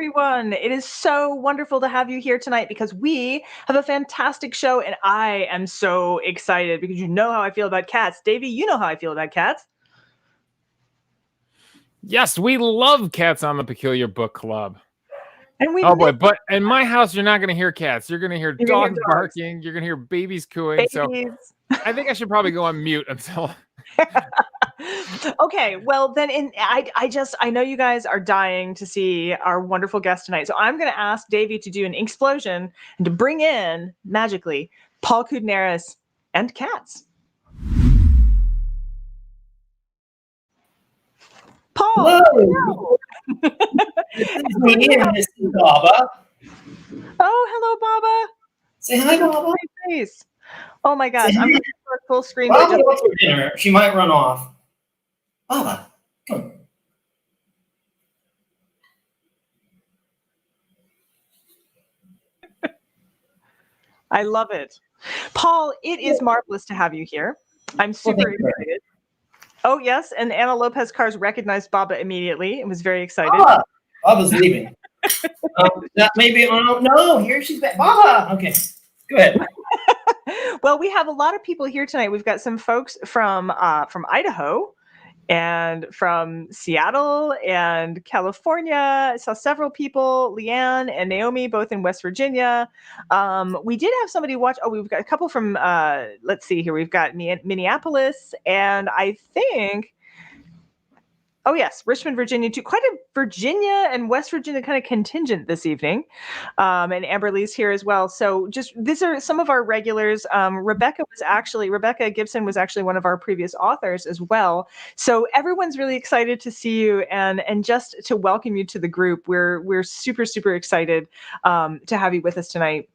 everyone. It is so wonderful to have you here tonight because we have a fantastic show and I am so excited because you know how I feel about cats. Davey, you know how I feel about cats. Yes, we love cats on the Peculiar Book Club. And we but in my house, you're not going to hear cats. You're going to hear dogs barking. You're going to hear babies cooing. So I think I should probably go on mute until... Okay, well then I know you guys are dying to see our wonderful guest tonight. So I'm going to ask Davey to do an explosion and to bring in magically Paul Koudounaris and cats. Paul. Hello. This is me and this is Baba. Oh, hello, Baba. Say hi, Baba. Face. Oh my gosh, I'm going to start full screen. Baba wants for dinner. She might run off. Baba, come. I love it. Paul, it is marvelous to have you here. I'm super excited. Oh, yes, and Anna Lopez Cars recognized Baba immediately and was very excited. Baba's leaving. Maybe, no, here she's back. Baba! Okay, go ahead. Well, we have a lot of people here tonight. We've got some folks from Idaho and from Seattle and California. I saw several people, Leanne and Naomi, both in West Virginia. We did have somebody watch. Oh, we've got a couple from, let's see here. We've got Minneapolis and I think, oh yes, Richmond, Virginia too. Quite a Virginia and West Virginia kind of contingent this evening. And Amber Lee's here as well. So these are some of our regulars. Rebecca Gibson was actually one of our previous authors as well. So everyone's really excited to see you and just to welcome you to the group. We're super, super excited to have you with us tonight.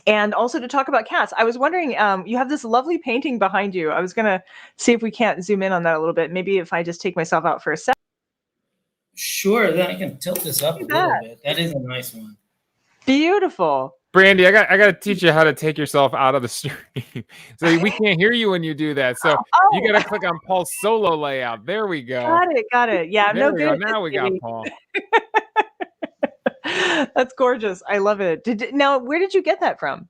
And also to talk about cats. I was wondering, you have this lovely painting behind you. I was going to see if we can't zoom in on that a little bit. Maybe if I just take myself out for a second. Sure, then I can tilt this up a little bit. That is a nice one. Beautiful. Brandy, I got to teach you how to take yourself out of the stream. So we can't hear you when you do that. So you got to click on Paul's solo layout. There we go. Got it. Yeah, I'm no good. Now we got Paul. That's gorgeous. I love it. Now, where did you get that from?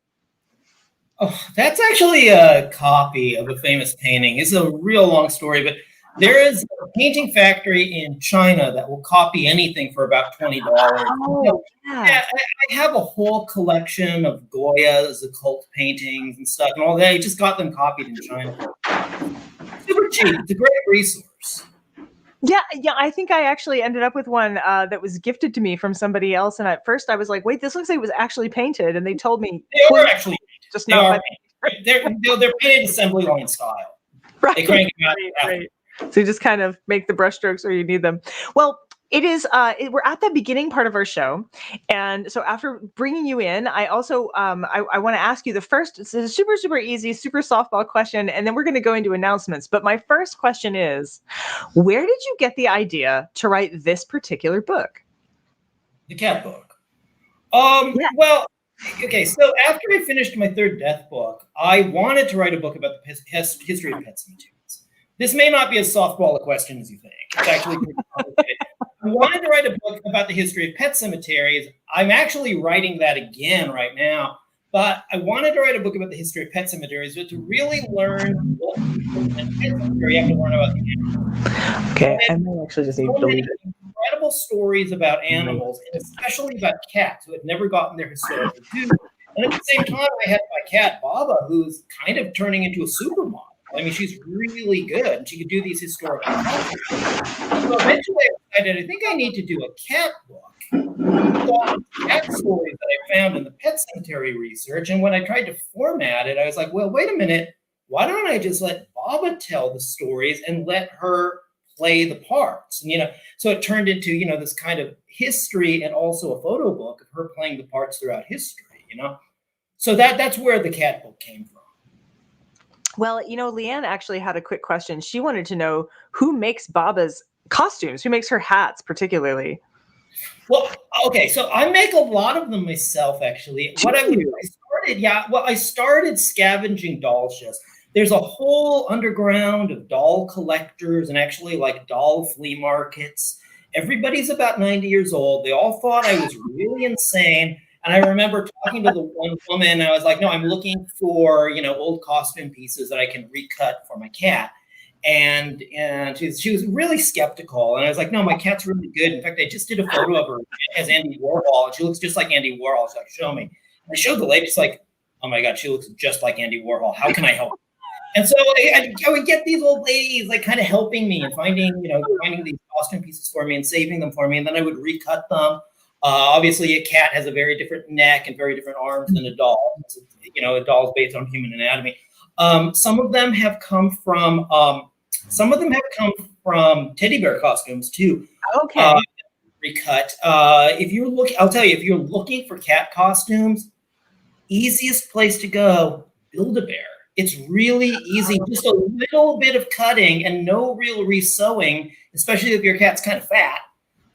Oh, that's actually a copy of a famous painting. It's a real long story, but there is a painting factory in China that will copy anything for about $20. Oh, yeah. I have a whole collection of Goya's occult paintings and stuff and all that. I just got them copied in China. Super cheap. It's a great resource. Yeah, I think I actually ended up with one that was gifted to me from somebody else. And at first I was like, wait, this looks like it was actually painted. And they told me they were actually painted. Just they not are painted. They're painted assembly line style. Right. They crank them out. Right. So you just kind of make the brush strokes where you need them. Well, it is, we're at the beginning part of our show. And so after bringing you in, I also, I want to ask you the first, it's a super, super easy, super softball question, and then we're going to go into announcements. But my first question is, where did you get the idea to write this particular book? The cat book. Well, okay, so after I finished my third death book, I wanted to write a book about the history of pet cemeteries. This may not be as softball a question as you think. It's actually pretty complicated. I wanted to write a book about the history of pet cemeteries. I'm actually writing that again right now. But I wanted to write a book about the history of pet cemeteries, but to really learn what pet cemetery, you have to learn about the animals. Okay, I might actually just need to delete it. Incredible stories about animals, and especially about cats who had never gotten their historical due. And at the same time, I had my cat, Baba, who's kind of turning into a supermodel. I mean, she's really good, and she could do these historical things. So eventually I decided, I think I need to do a cat book with all the cat stories that I found in the pet cemetery research. And when I tried to format it, I was like, well, wait a minute. Why don't I just let Baba tell the stories and let her play the parts? And, so it turned into, this kind of history and also a photo book of her playing the parts throughout history, So that's where the cat book came from. Well, Leanne actually had a quick question. She wanted to know who makes Baba's costumes, who makes her hats particularly. Well, okay, so I make a lot of them myself, actually. I started scavenging doll shows. There's a whole underground of doll collectors and actually like doll flea markets. Everybody's about 90 years old. They all thought I was really insane. And I remember talking to the one woman, and I was like, no, I'm looking for, old costume pieces that I can recut for my cat. And she was really skeptical. And I was like, no, my cat's really good. In fact, I just did a photo of her as Andy Warhol. And she looks just like Andy Warhol. She's like, show me. And I showed the lady. She's like, oh my God, she looks just like Andy Warhol. How can I help? And so I would get these old ladies like kind of helping me and finding these costume pieces for me and saving them for me. And then I would recut them. Obviously, a cat has a very different neck and very different arms than a doll. A doll is based on human anatomy. Some of them have come from teddy bear costumes too. Okay. Recut. I'll tell you, if you're looking for cat costumes, easiest place to go, Build-A-Bear. It's really easy, just a little bit of cutting and no real resewing, especially if your cat's kind of fat.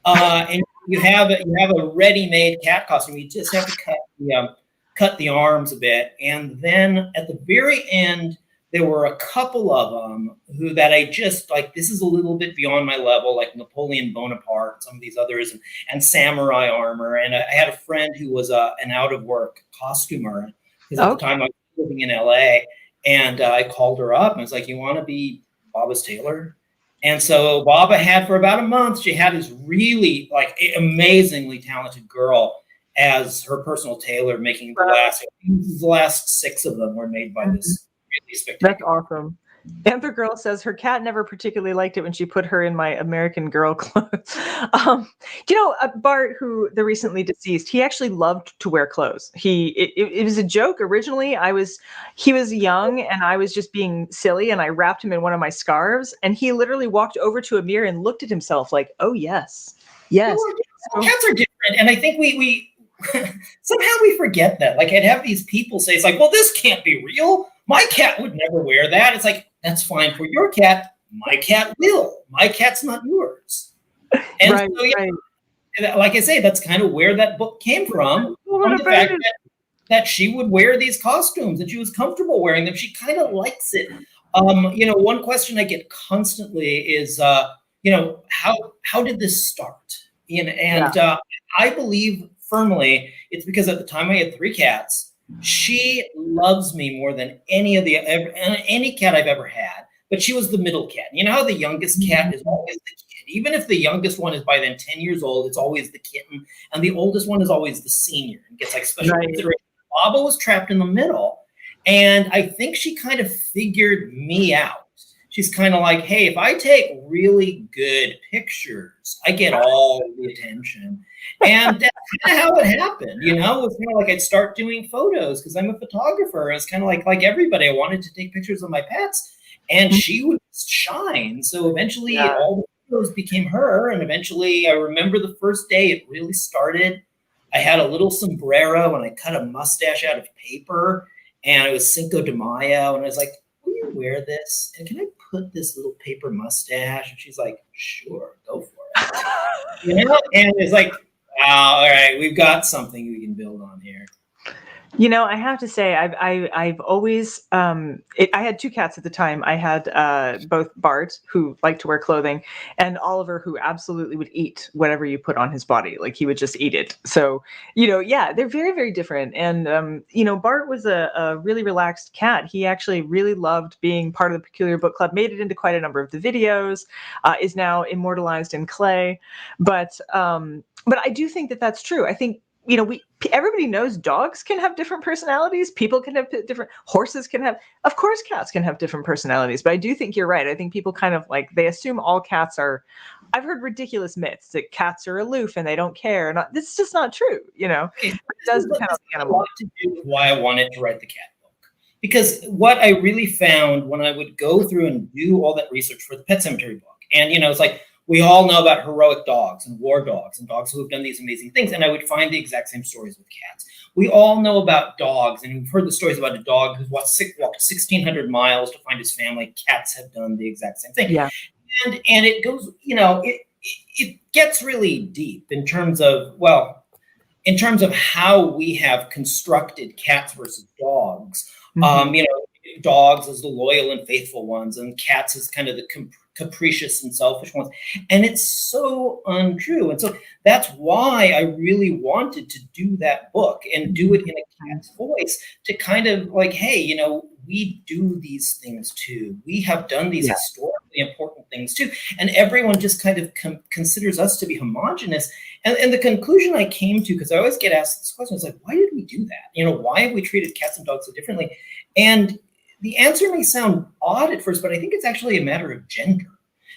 And you have a ready-made cat costume. You just have to cut the arms a bit, and then at the very end, there were a couple of them that I just like. This is a little bit beyond my level, like Napoleon Bonaparte, and some of these others, and samurai armor. And I had a friend who was an out-of-work costumer because at the time I was living in LA, and I called her up and I was like, "You want to be Baba's tailor?" And so Baba had for about a month. She had this really amazingly talented girl as her personal tailor, making the last 6 of them were made by this really spectacular. That's awesome. Anther Girl says her cat never particularly liked it when she put her in my American Girl clothes. Bart, who the recently deceased, he actually loved to wear clothes. It was a joke originally. He was young and I was just being silly, and I wrapped him in one of my scarves, and he literally walked over to a mirror and looked at himself like, oh yes. Cats are different, and I think we somehow we forget that. Like, I'd have these people say, it's like, well, this can't be real. My cat would never wear that. It's like, that's fine for your cat. My cat will. My cat's not yours. And like I say, that's kind of where that book came from the fact that she would wear these costumes and she was comfortable wearing them. She kind of likes it. One question I get constantly is, how did this start? I believe firmly it's because at the time I had 3 cats. She loves me more than any cat I've ever had, but she was the middle cat. You know how the youngest cat is always the kid? Even if the youngest one is by then 10 years old, it's always the kitten, and the oldest one is always the senior and gets special consideration. Baba was trapped in the middle, and I think she kind of figured me out. She's kind of like, hey, if I take really good pictures, I get all the attention. And that's kind of how it happened, It was kind of like I'd start doing photos because I'm a photographer. It's kind of like everybody. I wanted to take pictures of my pets, and she would shine. So eventually all the photos became her. And eventually I remember the first day it really started. I had a little sombrero and I cut a mustache out of paper, and it was Cinco de Mayo. And I was like, will you wear this? And can I put this little paper mustache? And she's like, sure, go for it. And it's like, all right, we've got something we can build on here. I have to say, I've always, I had 2 cats at the time. I had both Bart, who liked to wear clothing, and Oliver, who absolutely would eat whatever you put on his body. Like, he would just eat it. So, they're very, very different. And, Bart was a really relaxed cat. He actually really loved being part of the Peculiar Book Club, made it into quite a number of the videos, is now immortalized in clay. But I do think that that's true. I think, everybody knows dogs can have different personalities. People can have different, horses can have, of course, cats can have different personalities. But I do think you're right. I think people kind of they assume all cats are, I've heard ridiculous myths that cats are aloof and they don't care. This is just not true. It does depend on the animal. A lot to do with why I wanted to write the cat book. Because what I really found when I would go through and do all that research for the Pet Cemetery book, and it's like, we all know about heroic dogs and war dogs and dogs who have done these amazing things. And I would find the exact same stories with cats. We all know about dogs, and we've heard the stories about a dog who's walked 1,600 miles to find his family. Cats have done the exact same thing. Yeah. And it goes, it gets really deep in terms of how we have constructed cats versus dogs. Mm-hmm. Dogs as the loyal and faithful ones, and cats as kind of the capricious and selfish ones. And it's so untrue. And so that's why I really wanted to do that book and do it in a cat's voice, to kind of like, hey, you know, we do these things too. We have done these historically important things too. And everyone just kind of considers us to be homogenous. And the conclusion I came to, because I always get asked this question, is like, why did we do that? You know, why have we treated cats and dogs so differently? And the answer may sound odd at first, but I think it's actually a matter of gender.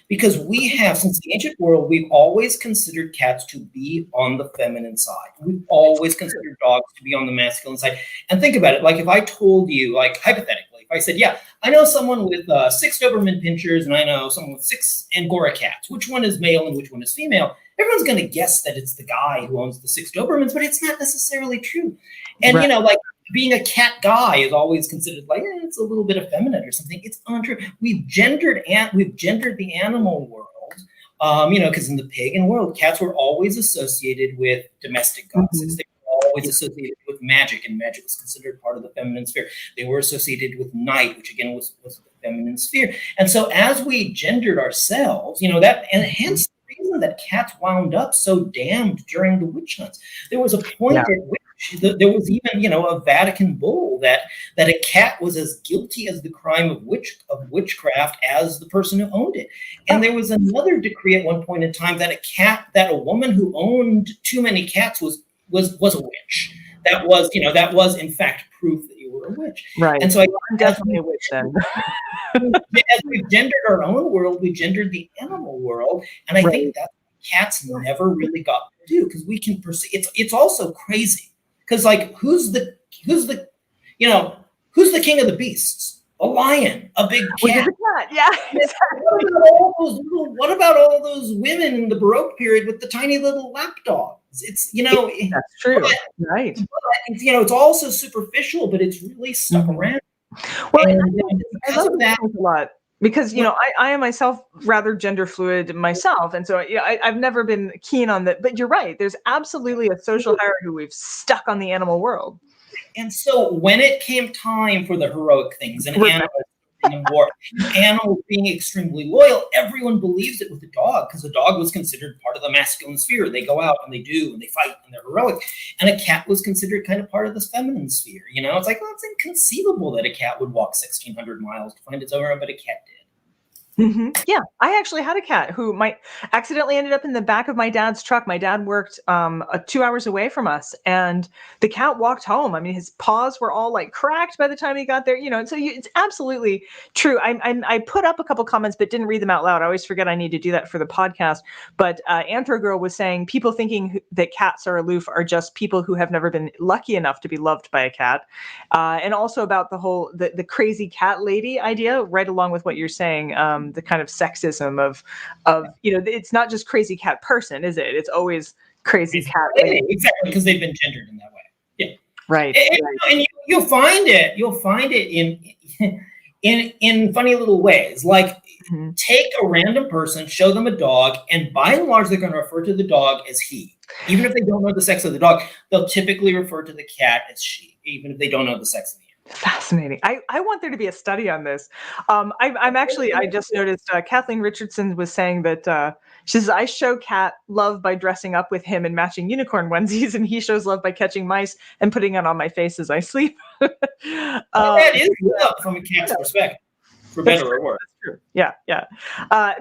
Because we have, since the ancient world, we've always considered cats to be on the feminine side. We've always considered dogs to be on the masculine side. And think about it, like if I told you, like hypothetically, if I said, yeah, I know someone with 6 Doberman Pinschers and I know someone with 6 Angora cats, which one is male and which one is female? Everyone's going to guess that it's the guy who owns the 6 Dobermans, but it's not necessarily true. And, you know, like, being a cat guy is always considered like, it's a little bit effeminate or something. It's untrue. We've gendered the animal world, you know, because in the pagan world, cats were always associated with domestic goddesses. They were always associated with magic, and magic was considered part of the feminine sphere. They were associated with night, which again was the feminine sphere. And so as we gendered ourselves, you know, that, and hence the reason that cats wound up so damned during the witch hunts. There was a point at which there was even, you know, a Vatican bull that a cat was as guilty as the crime of witchcraft as the person who owned it. And there was another decree at one point in time that a woman who owned too many cats was a witch. That was, you know, that was in fact proof that you were a witch. Right. And so I'm definitely a witch then. As we've gendered our own world, we gendered the animal world. And I think that cats never really got to do, because we can perceive, it's also crazy. Because like, who's the king of the beasts? A lion, a big cat. Yeah. What about all those women in the Baroque period with the tiny little lap dogs? It's, you know, that's true, right? But, you know, it's also superficial, but it's really stuck around. Well, and I love that a lot. Because, you know, I am myself rather gender fluid myself. And so I've never been keen on that. But you're right. There's absolutely a social hierarchy we've stuck on the animal world. And so when it came time for the heroic things and animals being extremely loyal, everyone believes it with the dog, because the dog was considered part of the masculine sphere. They go out and they do and they fight and they're heroic. And a cat was considered kind of part of the feminine sphere. You know, it's like, well, it's inconceivable that a cat would walk 1,600 miles to find its owner, but a cat did. Yeah, I actually had a cat who accidentally ended up in the back of my dad's truck. My dad worked 2 hours away from us, and the cat walked home. I mean, his paws were all like cracked by the time he got there. You know, and so it's absolutely true. I put up a couple comments, but didn't read them out loud. I always forget I need to do that for the podcast. But Anthro Girl was saying people thinking that cats are aloof are just people who have never been lucky enough to be loved by a cat, and also about the whole the crazy cat lady idea, right along with what you're saying. The kind of sexism of, you know, it's not just crazy cat person, is it? It's always crazy cat lady. Exactly, because they've been gendered in that way. Yeah. Right. And you'll find it in funny little ways. Like, take a random person, show them a dog, and by and large, they're going to refer to the dog as he. Even if they don't know the sex of the dog, they'll typically refer to the cat as she, even if they don't know the sex of the animal. Fascinating. I want there to be a study on this. I just noticed Kathleen Richardson was saying that she says, I show Cat love by dressing up with him in matching unicorn onesies, and he shows love by catching mice and putting it on my face as I sleep. That is love from a cat's perspective, for better or worse. That's true. Yeah.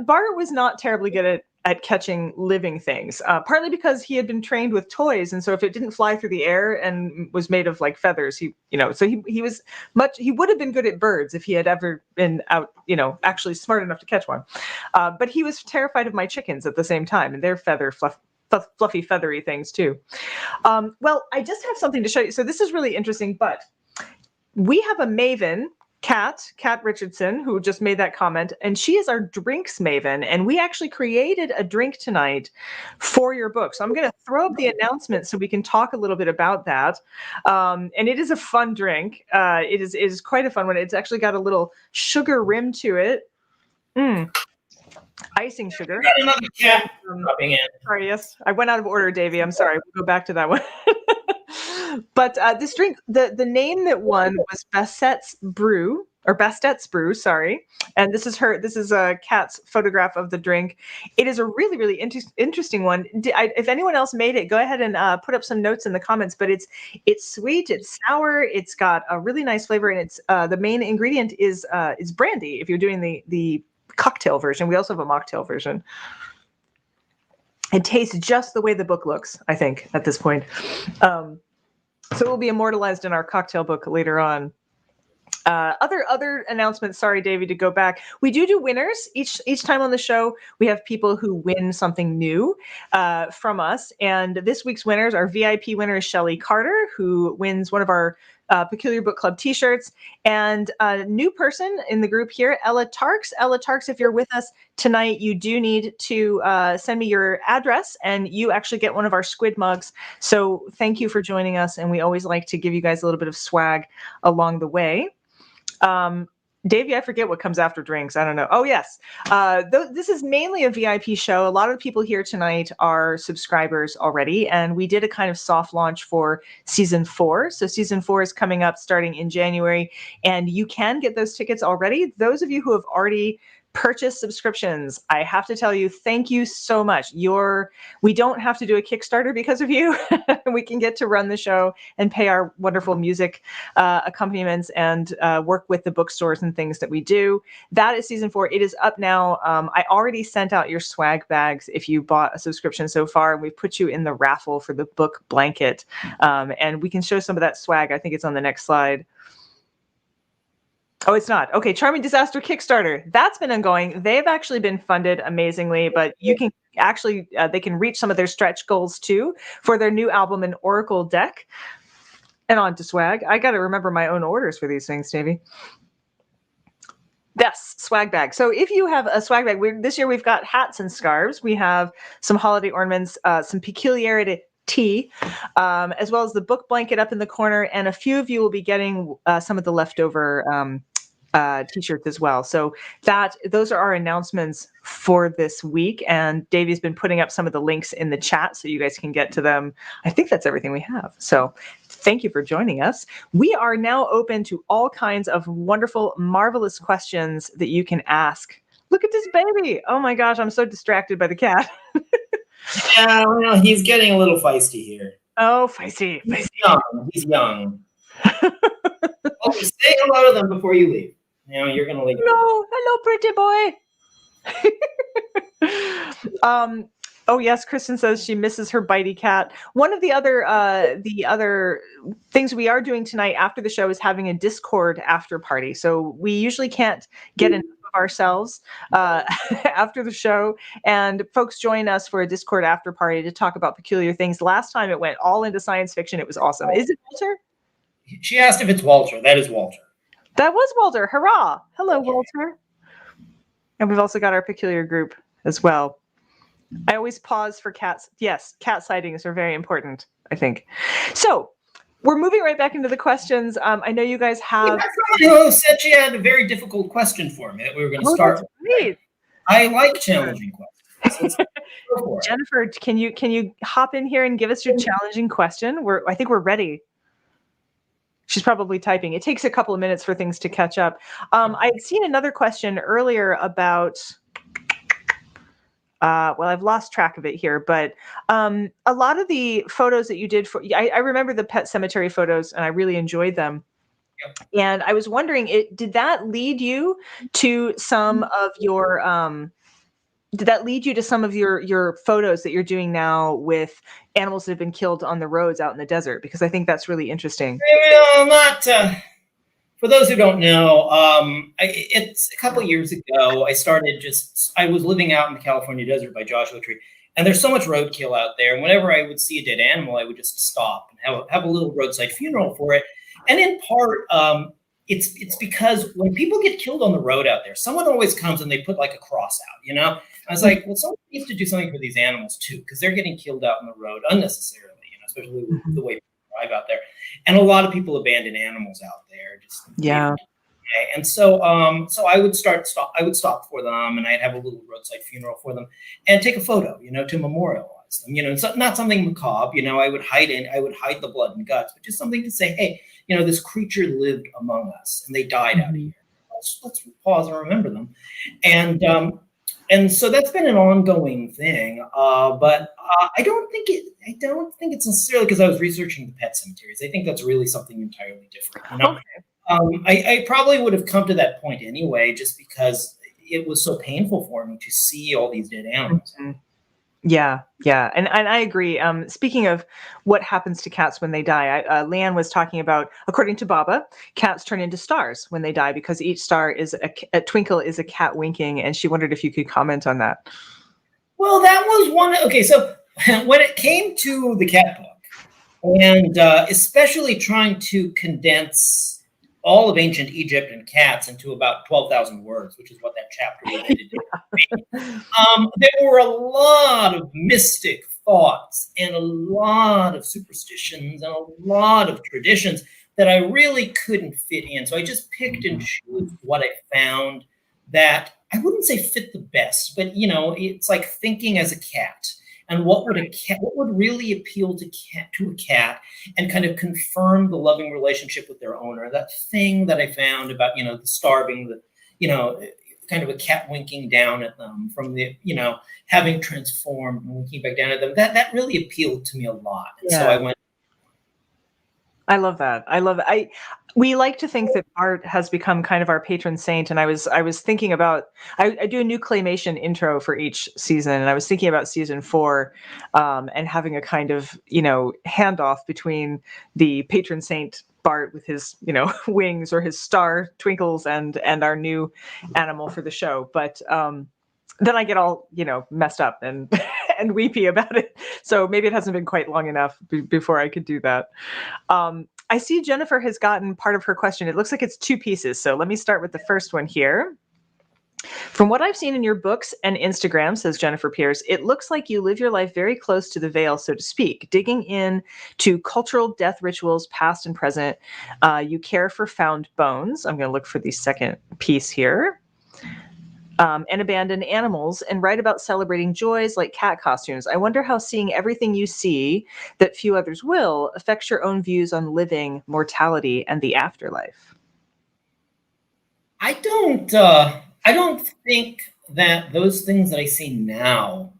Bart was not terribly good at catching living things, partly because he had been trained with toys, and so if it didn't fly through the air and was made of like feathers, he would have been good at birds if he had ever been out, you know, actually smart enough to catch one. But he was terrified of my chickens at the same time, and their fluffy feathery things too. Well, I just have something to show you. So this is really interesting, but we have a maven, Kat Richardson, who just made that comment, and she is our drinks maven, and we actually created a drink tonight for your book. So I'm going to throw up the announcement so we can talk a little bit about that. And it is a fun drink. It is quite a fun one. It's actually got a little sugar rim to it. Icing sugar. Got another cat dropping in. Sorry, yes, I went out of order, Davey. I'm sorry. We'll go back to that one. But this drink, the name that won was Bassett's Brew, or Bastette's brew, sorry. And this is a Kat's photograph of the drink. It is a really, really interesting one. If anyone else made it, go ahead and put up some notes in the comments, but it's sweet, it's sour, it's got a really nice flavor, and it's the main ingredient is brandy if you're doing the cocktail version. We also have a mocktail version. It tastes just the way the book looks, I think, at this point. So it will be immortalized in our cocktail book later on. Other announcements. Sorry, Davey, to go back. We do winners each time on the show. We have people who win something new from us, and this week's winners, our VIP winner is Shelley Carter, who wins one of our Peculiar Book Club T-shirts, and a new person in the group here, Ella Tarks. Ella Tarks, if you're with us tonight, you do need to send me your address, and you actually get one of our squid mugs. So thank you for joining us, and we always like to give you guys a little bit of swag along the way. Davey, I forget what comes after drinks. I don't know. Oh, yes. This is mainly a VIP show. A lot of the people here tonight are subscribers already, and we did a kind of soft launch for season 4. So season 4 is coming up starting in January, and you can get those tickets already. Those of you who have already purchase subscriptions, I have to tell you, thank you so much. We don't have to do a Kickstarter because of you. We can get to run the show and pay our wonderful music accompaniments and work with the bookstores and things that we do. That is season 4. It is up now. I already sent out your swag bags if you bought a subscription so far, and we've put you in the raffle for the book blanket. And we can show some of that swag. I think it's on the next slide. Oh, it's not. Okay, Charming Disaster Kickstarter. That's been ongoing. They've actually been funded amazingly, but you can actually, they can reach some of their stretch goals too for their new album, An Oracle Deck. And on to swag. I got to remember my own orders for these things, Davey. Yes, swag bag. So if you have a swag bag, this year we've got hats and scarves. We have some holiday ornaments, some peculiarity tea, as well as the book blanket up in the corner, and a few of you will be getting some of the leftover t-shirts as well. So those are our announcements for this week, and Davey's been putting up some of the links in the chat so you guys can get to them. I think that's everything we have. So thank you for joining us. We are now open to all kinds of wonderful, marvelous questions that you can ask. Look at this baby. Oh my gosh, I'm so distracted by the cat. Yeah, well, he's getting a little feisty here. Oh, feisty. He's young. Oh, say hello to them before you leave. You're going to leave. Hello, pretty boy. Oh yes, Kristen says she misses her bitey cat. One of the other things we are doing tonight after the show is having a Discord after party. So we usually can't get enough of ourselves after the show, and folks join us for a Discord after party to talk about peculiar things. Last time it went all into science fiction. It was awesome. Is it Walter? She asked if it's Walter. That is Walter. That was Walter. Hurrah. Hello, Walter. And we've also got our peculiar group as well. I always pause for cats. Yes, cat sightings are very important, I think. So we're moving right back into the questions. I know you guys have... Somebody said she had a very difficult question for me that we were going to start with. I like challenging questions. Jennifer, can you hop in here and give us your challenging question? I think we're ready. She's probably typing. It takes a couple of minutes for things to catch up. I had seen another question earlier about, well, I've lost track of it here, but a lot of the photos that you did I remember the Pet Cemetery photos, and I really enjoyed them. Yep. And I was wondering, did that lead you to some of your your photos that you're doing now with animals that have been killed on the roads out in the desert? Because I think that's really interesting. Not for those who don't know, it's a couple years ago. I was living out in the California desert by Joshua Tree, and there's so much roadkill out there. And whenever I would see a dead animal, I would just stop and have a little roadside funeral for it. And in part, it's because when people get killed on the road out there, someone always comes and they put like a cross out, I was like, well, someone needs to do something for these animals too, because they're getting killed out on the road unnecessarily, especially with the way people drive out there. And a lot of people abandon animals out there. And so I would stop for them, and I'd have a little roadside funeral for them and take a photo, to memorialize them. It's not something macabre, I would hide the blood and guts, but just something to say, hey, this creature lived among us and they died out here. let's pause and remember them. And so that's been an ongoing thing. But I don't think it's necessarily because I was researching the pet cemeteries. I think that's really something entirely different. You know? I probably would have come to that point anyway, just because it was so painful for me to see all these dead animals. Mm-hmm. Yeah. And I agree. Speaking of what happens to cats when they die, Leanne was talking about, according to Baba, cats turn into stars when they die because each star is a twinkle is a cat winking. And she wondered if you could comment on that. Well, that was one. Okay, so when it came to the cat book, and especially trying to condense all of ancient Egypt and cats into about 12,000 words, which is what that chapter related to. There were a lot of mystic thoughts and a lot of superstitions and a lot of traditions that I really couldn't fit in. So I just picked and chose what I found that I wouldn't say fit the best, but it's like thinking as a cat. And what would really appeal to a cat and kind of confirm the loving relationship with their owner? That thing that I found about, the star being kind of a cat winking down at them from the, having transformed and winking back down at them. That really appealed to me a lot. And so I went. I love that. We like to think that art has become kind of our patron saint. And I was thinking about, I do a new claymation intro for each season. And I was thinking about season 4 and having a kind of, handoff between the patron saint Bart with his, wings or his star twinkles and our new animal for the show. But then I get all, messed up and and weepy about it. So maybe it hasn't been quite long enough before I could do that. I see Jennifer has gotten part of her question. It looks like it's 2 pieces. So let me start with the first one here. From what I've seen in your books and Instagram, says Jennifer Pierce, it looks like you live your life very close to the veil, so to speak, digging in to cultural death rituals, past and present. You care for found bones. I'm going to look for the second piece here. And abandoned animals, and write about celebrating joys like cat costumes. I wonder how seeing everything you see that few others will affects your own views on living, mortality, and the afterlife. I don't think that those things that I see now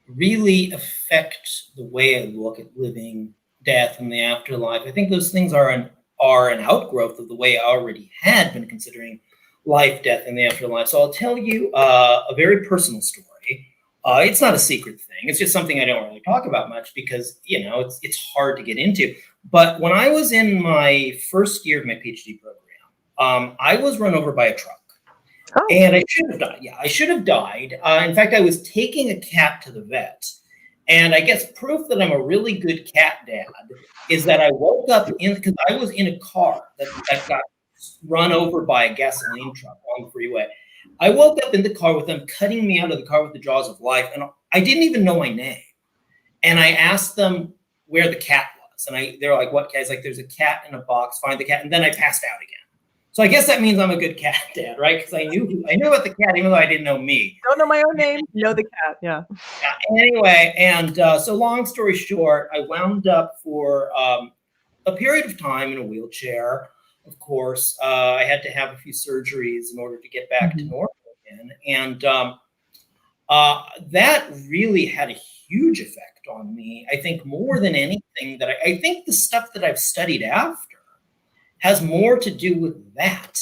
really affect the way I look at living, death, and the afterlife. I think those things are an outgrowth of the way I already had been considering life, death, and the afterlife. So I'll tell you a very personal story. It's not a secret thing. It's just something I don't really talk about much because, it's hard to get into. But when I was in my first year of my PhD program, I was run over by a truck. Oh. And I should have died. Yeah, I should have died. In fact, I was taking a cat to the vet. And I guess proof that I'm a really good cat dad is that I woke up because I was in a car that got run over by a gasoline truck on the freeway. I woke up in the car with them cutting me out of the car with the jaws of life, and I didn't even know my name. And I asked them where the cat was, and they're like, "What cat?" It's like, "There's a cat in a box. Find the cat." And then I passed out again. So I guess that means I'm a good cat dad, right? Because I knew about the cat, even though I didn't know me. Don't know my own name, know the cat. Yeah. Anyway, and so long story short, I wound up for a period of time in a wheelchair. Of course, I had to have a few surgeries in order to get back to normal again. And that really had a huge effect on me. I think more than anything I think the stuff that I've studied after has more to do with that,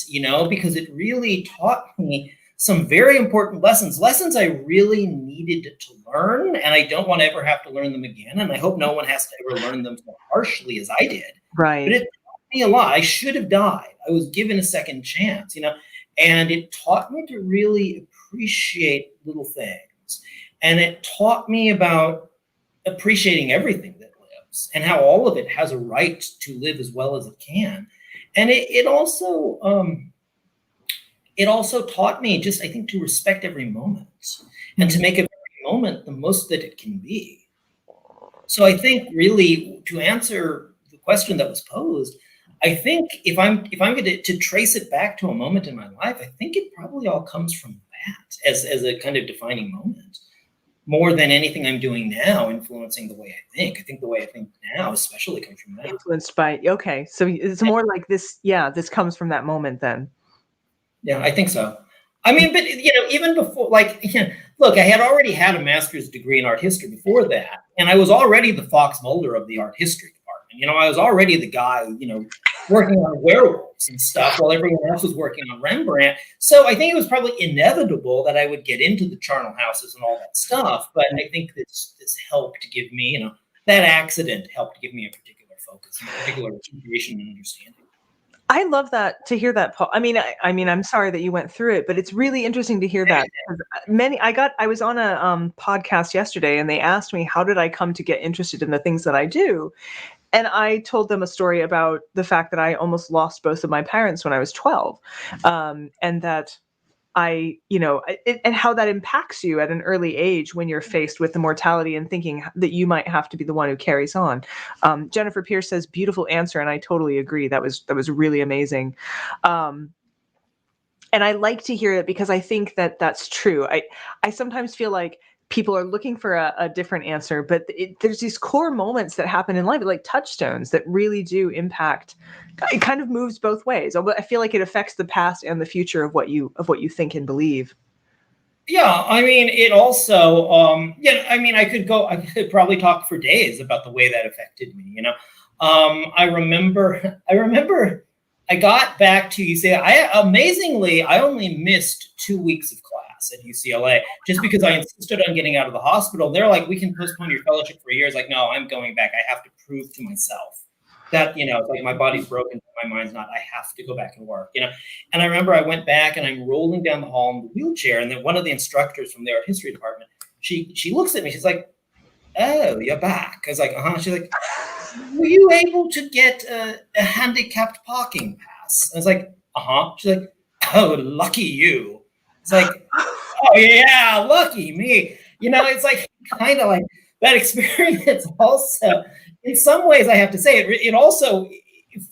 because it really taught me some very important lessons I really needed to learn. And I don't want to ever have to learn them again. And I hope no one has to ever learn them so harshly as I did. Right. But it me a lot. I should have died. I was given a second chance, and it taught me to really appreciate little things. And it taught me about appreciating everything that lives and how all of it has a right to live as well as it can. And it also taught me just, I think, to respect every moment and to make every moment the most that it can be. So I think really to answer the question that was posed, I think if I'm going to trace it back to a moment in my life, I think it probably all comes from that as a kind of defining moment, more than anything I'm doing now influencing the way I think. I think the way I think now especially comes from that. Influenced by, okay. So it's more like this, this comes from that moment then. Yeah, I think so. I mean, but even before, like, look, I had already had a master's degree in art history before that, and I was already the Fox Mulder of the art history department. I was already the guy, working on werewolves and stuff while everyone else was working on Rembrandt. So I think it was probably inevitable that I would get into the charnel houses and all that stuff. But I think this helped to give me, that accident helped to give me a particular focus, and a particular appreciation and understanding. I love that, to hear that, Paul. I mean, I'm sorry that you went through it, but it's really interesting to hear that. I was on a podcast yesterday, and they asked me, how did I come to get interested in the things that I do? And I told them a story about the fact that I almost lost both of my parents when I was 12. And that and how that impacts you at an early age when you're faced with the mortality and thinking that you might have to be the one who carries on. Jennifer Pierce says, beautiful answer. And I totally agree. That was really amazing. And I like to hear it because I think that that's true. I sometimes feel like people are looking for a different answer, but there's these core moments that happen in life, like touchstones, that really do impact. It kind of moves both ways. I feel like it affects the past and the future of what you think and believe. Yeah, I mean, it also, I mean, I could probably talk for days about the way that affected me. I remember I got back to UCLA. Amazingly, I only missed 2 weeks of class at UCLA just because I insisted on getting out of the hospital. They're like, we can postpone your fellowship for a year. It's like, no, I'm going back. I have to prove to myself that, it's like my body's broken, my mind's not. I have to go back and work, And I remember I went back and I'm rolling down the hall in the wheelchair, and then one of the instructors from the art history department, she looks at me. She's like, "Oh, you're back." I was like, "Uh-huh." She's like, "Were you able to get a handicapped parking pass?" I was like, "Uh-huh." She's like, "Oh, lucky you." It's like, "Oh yeah, lucky me." It's like kind of like that experience also. In some ways, I have to say, it also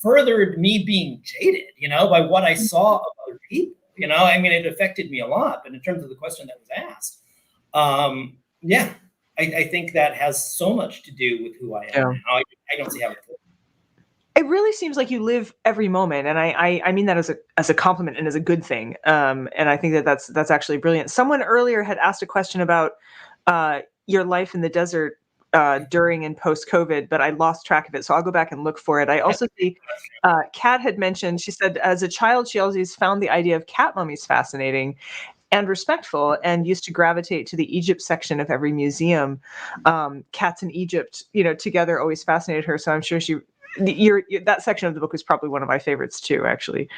furthered me being jaded, by what I saw of other people. I mean, it affected me a lot. But in terms of the question that was asked, I think that has so much to do with who I am now. I don't see how it could. It really seems like you live every moment, and I mean that as a compliment and as a good thing. And I think that's actually brilliant. Someone earlier had asked a question about your life in the desert during and post-COVID, but I lost track of it. So I'll go back and look for it. I also see Kat had mentioned, she said, as a child, she always found the idea of cat mummies fascinating and respectful, and used to gravitate to the Egypt section of every museum. Cats in Egypt, together always fascinated her. So I'm sure that section of the book was probably one of my favorites too, actually.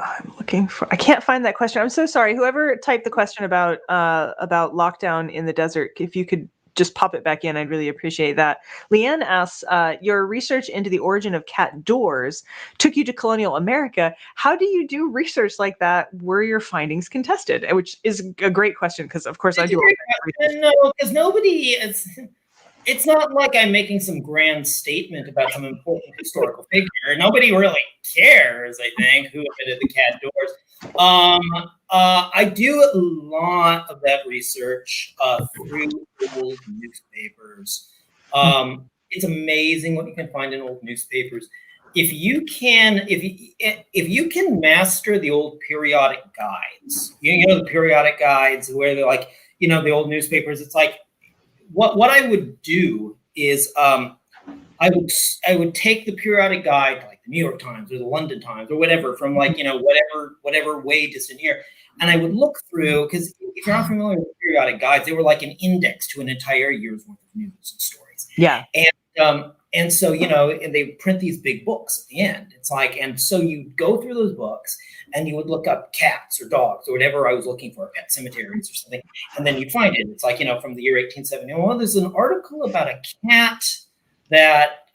I'm looking for, I can't find that question. I'm so sorry. Whoever typed the question about lockdown in the desert, if you could just pop it back in, I'd really appreciate that. Leanne asks, your research into the origin of cat doors took you to colonial America. How do you do research like that? Were your findings contested? Which is a great question, because of course I do. No, because nobody is. It's not like I'm making some grand statement about some important historical figure. Nobody really cares, I think, who invented the cat doors. I do a lot of that research through old newspapers. It's amazing what you can find in old newspapers. If you can master the old periodic guides, the periodic guides where they're like, the old newspapers, it's like, what I would do is I would take the periodic guide, like the New York Times or the London Times or whatever, from like whatever way distant here, and I would look through, because if you're not familiar with periodic guides, they were like an index to an entire year's worth of news and stories. Yeah. And so, and they print these big books at the end. It's like, and so you go through those books and you would look up cats or dogs or whatever I was looking for, pet cemeteries or something. And then you'd find it. It's like, from the year 1871, there's an article about a cat that,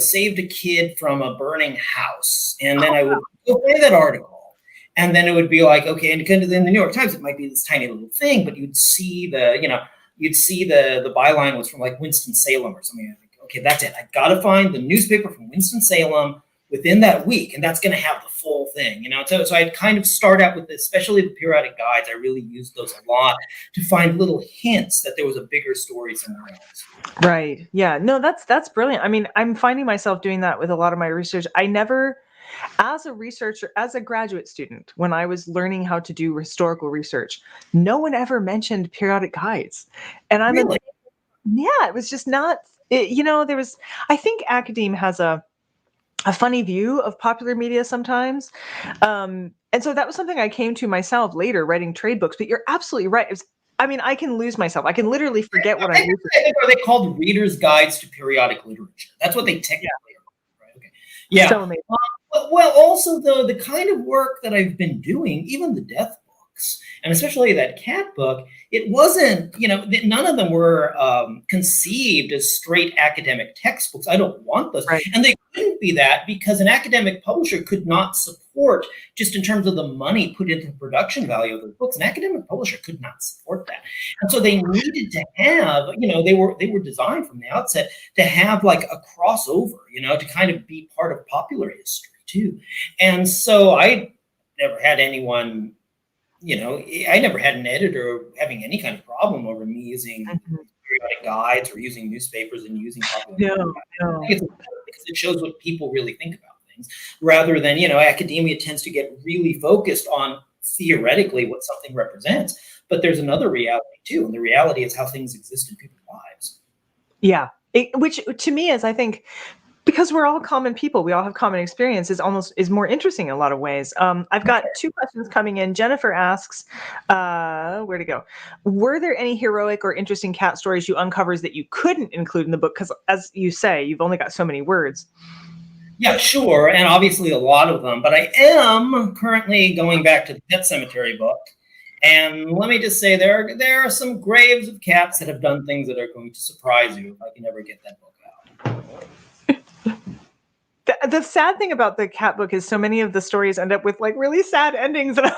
saved a kid from a burning house. And then I would go play that article. And then it would be like, okay, and in the New York Times, it might be this tiny little thing, but you'd see the byline was from like Winston-Salem or something. Okay, that's it. I got to find the newspaper from Winston-Salem within that week, and that's going to have the full thing, So I'd kind of start out with, especially the periodic guides. I really used those a lot to find little hints that there was a bigger story somewhere else. Right. Yeah. No, that's brilliant. I mean, I'm finding myself doing that with a lot of my research. I never As a researcher, as a graduate student, when I was learning how to do historical research, no one ever mentioned periodic guides. And Really? it was just not, there was, I think academe has a funny view of popular media sometimes. And so that was something I came to myself later writing trade books, but you're absolutely right. I can lose myself. I can literally forget what I'm reading. Are they called readers' guides to periodic literature? That's what they technically are. Right? Okay. Yeah. So amazing. Well, also though, the kind of work that I've been doing, even the death books, and especially that cat book, it wasn't, none of them were conceived as straight academic textbooks. I don't want those. Right. And they couldn't be that because an academic publisher could not support, just in terms of the money put into the production value of the books, an academic publisher could not support that. And so they needed to have, they were designed from the outset to have like a crossover, to kind of be part of popular history too. And so I never had anyone, I never had an editor having any kind of problem over me using periodic guides or using newspapers and using popular. No. I think it's important because it shows what people really think about things, rather than, academia tends to get really focused on theoretically what something represents. But there's another reality too, and the reality is how things exist in people's lives. Yeah, which to me is, I think, because we're all common people, we all have common experiences, is more interesting in a lot of ways. I've got two questions coming in. Jennifer asks, where to go? Were there any heroic or interesting cat stories you uncovered that you couldn't include in the book? Because as you say, you've only got so many words. Yeah, sure. And obviously a lot of them, but I am currently going back to the Pet Cemetery book. And let me just say, there are some graves of cats that have done things that are going to surprise you if I can ever get that book out. The sad thing about the cat book is so many of the stories end up with like really sad endings, and I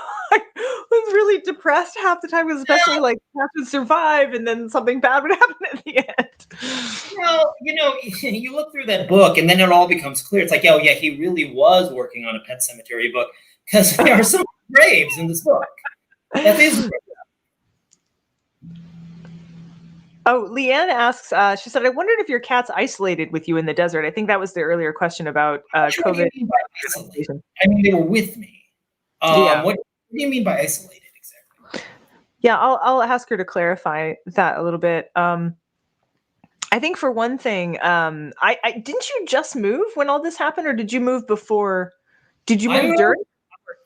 was really depressed half the time, especially like cats would survive and then something bad would happen at the end. Well, you look through that book and then it all becomes clear. It's like, oh yeah, he really was working on a Pet Cemetery book because there are some graves in this book. That is. Oh, Leanne asks, she said, I wondered if your cat's isolated with you in the desert. I think that was the earlier question about COVID. I mean, they were with me. What do you mean by isolated exactly? Yeah, I'll ask her to clarify that a little bit. I think for one thing, I didn't you just move when all this happened, or did you move before? Did you move during?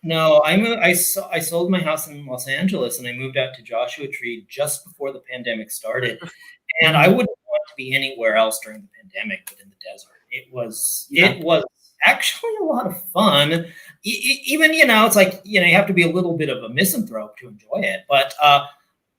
No, I sold my house in Los Angeles and I moved out to Joshua Tree just before the pandemic started. And I wouldn't want to be anywhere else during the pandemic but in the desert. It was actually a lot of fun. Even, it's like, you have to be a little bit of a misanthrope to enjoy it. But,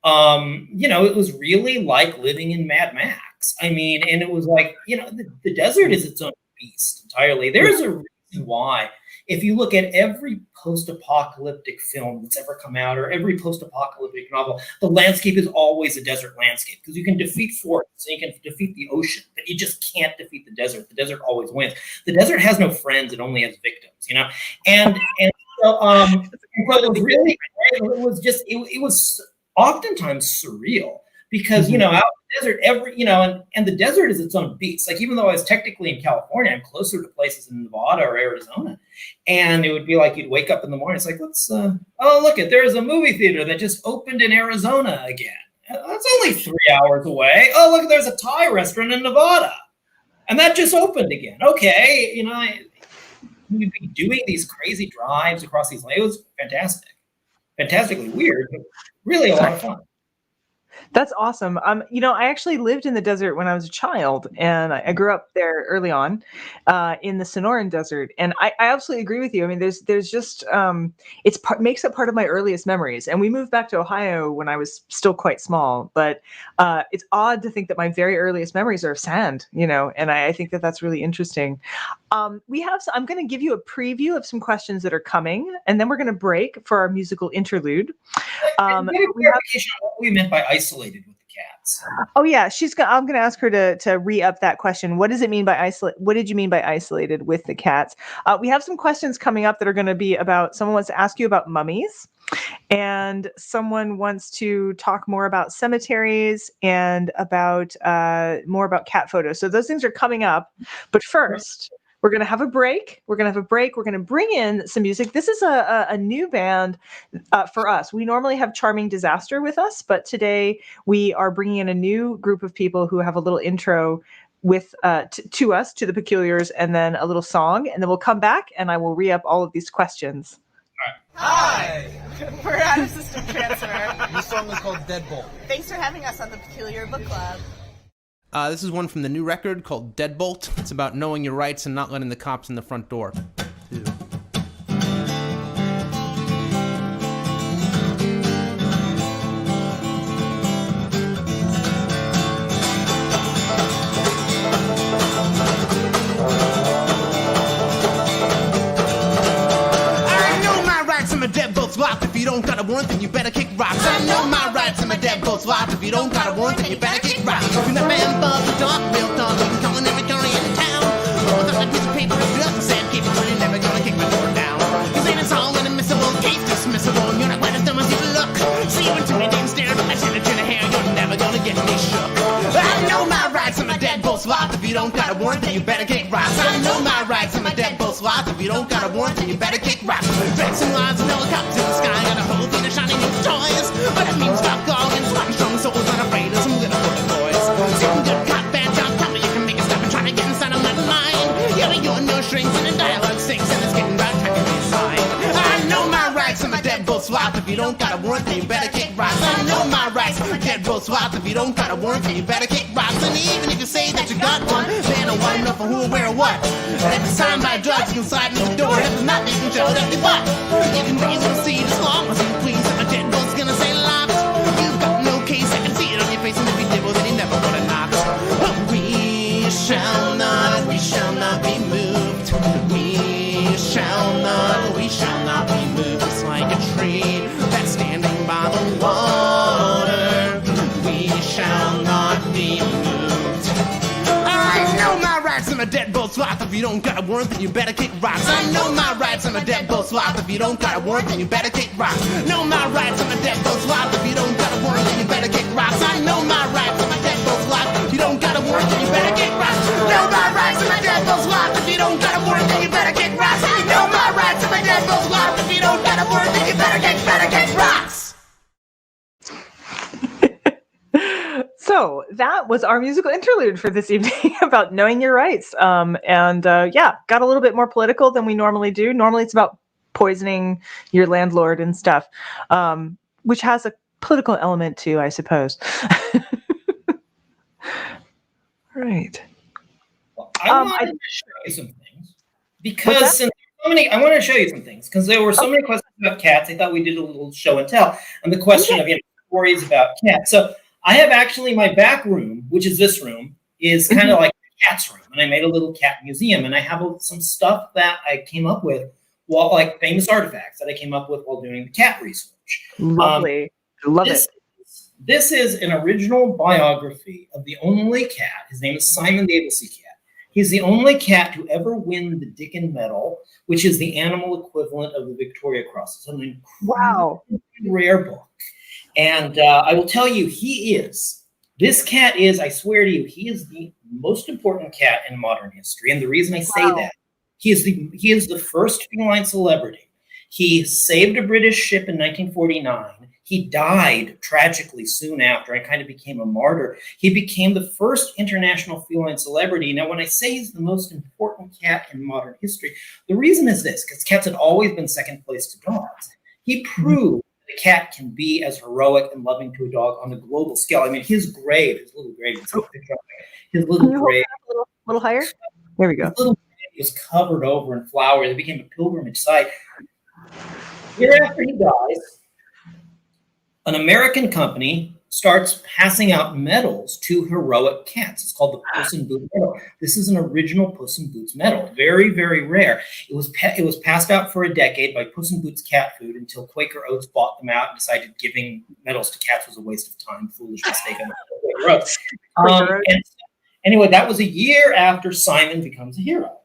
it was really like living in Mad Max. I mean, and it was like, the desert is its own beast entirely. There's a reason why. If you look at every post-apocalyptic film that's ever come out, or every post-apocalyptic novel, the landscape is always a desert landscape, because you can defeat forests, and you can defeat the ocean, but you just can't defeat the desert. The desert always wins. The desert has no friends; it only has victims. And so it was really, it was oftentimes surreal. Because, out in the desert, and the desert is its own beast. Like, even though I was technically in California, I'm closer to places in Nevada or Arizona. And it would be like, you'd wake up in the morning, it's like, there's a movie theater that just opened in Arizona again. That's only 3 hours away. Oh, look, there's a Thai restaurant in Nevada. And that just opened again. Okay, we'd be doing these crazy drives across these lanes. It was fantastic. Fantastically weird, but really a lot of fun. That's awesome. I actually lived in the desert when I was a child, and I grew up there early on in the Sonoran Desert. And I absolutely agree with you. I mean, there's just makes it part of my earliest memories. And we moved back to Ohio when I was still quite small. But it's odd to think that my very earliest memories are of sand, and I think that that's really interesting. I'm going to give you a preview of some questions that are coming, and then we're going to break for our musical interlude. What we meant by isolated with the cats. Oh yeah, I'm going to ask her to re-up that question. What does it mean by isolate? What did you mean by isolated with the cats? We have some questions coming up that are going to be about. Someone wants to ask you about mummies, and someone wants to talk more about cemeteries and about more about cat photos. So those things are coming up. But first, we're we're going to have a break. We're going to bring in some music. This is a new band for us. We normally have Charming Disaster with us, but today we are bringing in a new group of people who have a little intro with to us, to the Peculiars, and then a little song, and then we'll come back and I will re-up all of these questions. Hi! We're at Assistant Transfer. This song is called Deadbolt. Thanks for having us on the Peculiar Book Club. This is one from the new record called Deadbolt. It's about knowing your rights and not letting the cops in the front door. Locked. If you don't got a warrant, then you better kick rocks. I know my rights and my deadbolt's locked. If you don't got a warrant, then you better kick rocks. If you're man above the dark, real dog, you can call in every county in town. Without a piece of paper, it's just a sandpaper, but you're never gonna kick my door down. Cause ain't it's all inadmissible, case dismissible, and you're not quite as dumb as you look. See you intimidating, staring at my signature in the hair, you're never gonna get me shook. I know my rights and my deadbolt's locked. If you don't got a warrant, then you better kick rocks. I know my rights and my deadbolt's locked. If you don't got a warrant, then you better kick rocks. Dread some lines and helicopters in the sky, got a whole thing of shining new toys. But it means rock all and swatting strong souls, not afraid of some little boys. Sitting good cop, bad job, tell me you can make a stop and try to get inside of my mind. Yeah, but you're no strings and the dialogue sings, and it's getting about time to be signed. I know my rights and my deadbolt's locked. If you don't got a warrant, then you better kick rocks. I know my rights, my deadbolt's locked. If you don't got a warrant, then you better kick rocks. And even if you say that you got one, man, I want to know for who or where or what. And if it's signed by a judge, you can slide in the door. If it's not, you can show that they what. You can raise and see as long as you please. And my deadbolt's gonna say locked. You've got no case, I can see it on your face. And if you did, well, then you never would have knocked. We shall not be moved. We shall not be moved. It's like a tree that's standing by the water. We shall not be moved. I know my rights and my deadbolt's locked. If you don't got a warrant, then you better kick rocks. I know my rights and my deadbolt's locked. If you don't got a warrant, then you better kick rocks. Know my rights and my deadbolt's locked. If you don't got a warrant, then you better kick rocks. I know my rights and my deadbolt's locked. If you don't got a warrant, then you better kick rocks. Know my rights and my deadbolt's locked. If you don't got a warrant, then you better kick rocks. I know my rights and my deadbolt's locked. If you don't got a warrant, then you better kick rocks. So that was our musical interlude for this evening about knowing your rights. Got a little bit more political than we normally do. Normally it's about poisoning your landlord and stuff, which has a political element too, I suppose. Right. Well, I wanted to show you some things because I want to show you some things because there were so many questions about cats. I thought we did a little show and tell, and the question of stories about cats. So I have actually my back room, which is this room, is kind of like a cat's room, and I made a little cat museum, and I have some stuff that I came up with, like famous artifacts that I came up with while doing the cat research. Lovely, love it. This is an original biography of the only cat. His name is Simon the Abelsea cat. He's the only cat to ever win the Dickon Medal, which is the animal equivalent of the Victoria Cross. It's an incredibly rare book. And I will tell you, this cat is, I swear to you, he is the most important cat in modern history. And the reason I say that, he is the first feline celebrity. He saved a British ship in 1949. He died tragically soon after and kind of became a martyr. He became the first international feline celebrity. Now, when I say he's the most important cat in modern history, the reason is this, because cats had always been second place to dogs. He proved the cat can be as heroic and loving to a dog on a global scale. I mean, his little grave, A little higher? There we go. His little grave was covered over in flowers. It became a pilgrimage site. Year after he dies, an American company starts passing out medals to heroic cats. It's called the Puss in Boots Medal. This is an original Puss in Boots medal. Very, very rare. It was passed out for a decade by Puss in Boots Cat Food until Quaker Oats bought them out and decided giving medals to cats was a waste of time. Foolish mistake on Quaker Oats. Anyway, that was a year after Simon becomes a hero.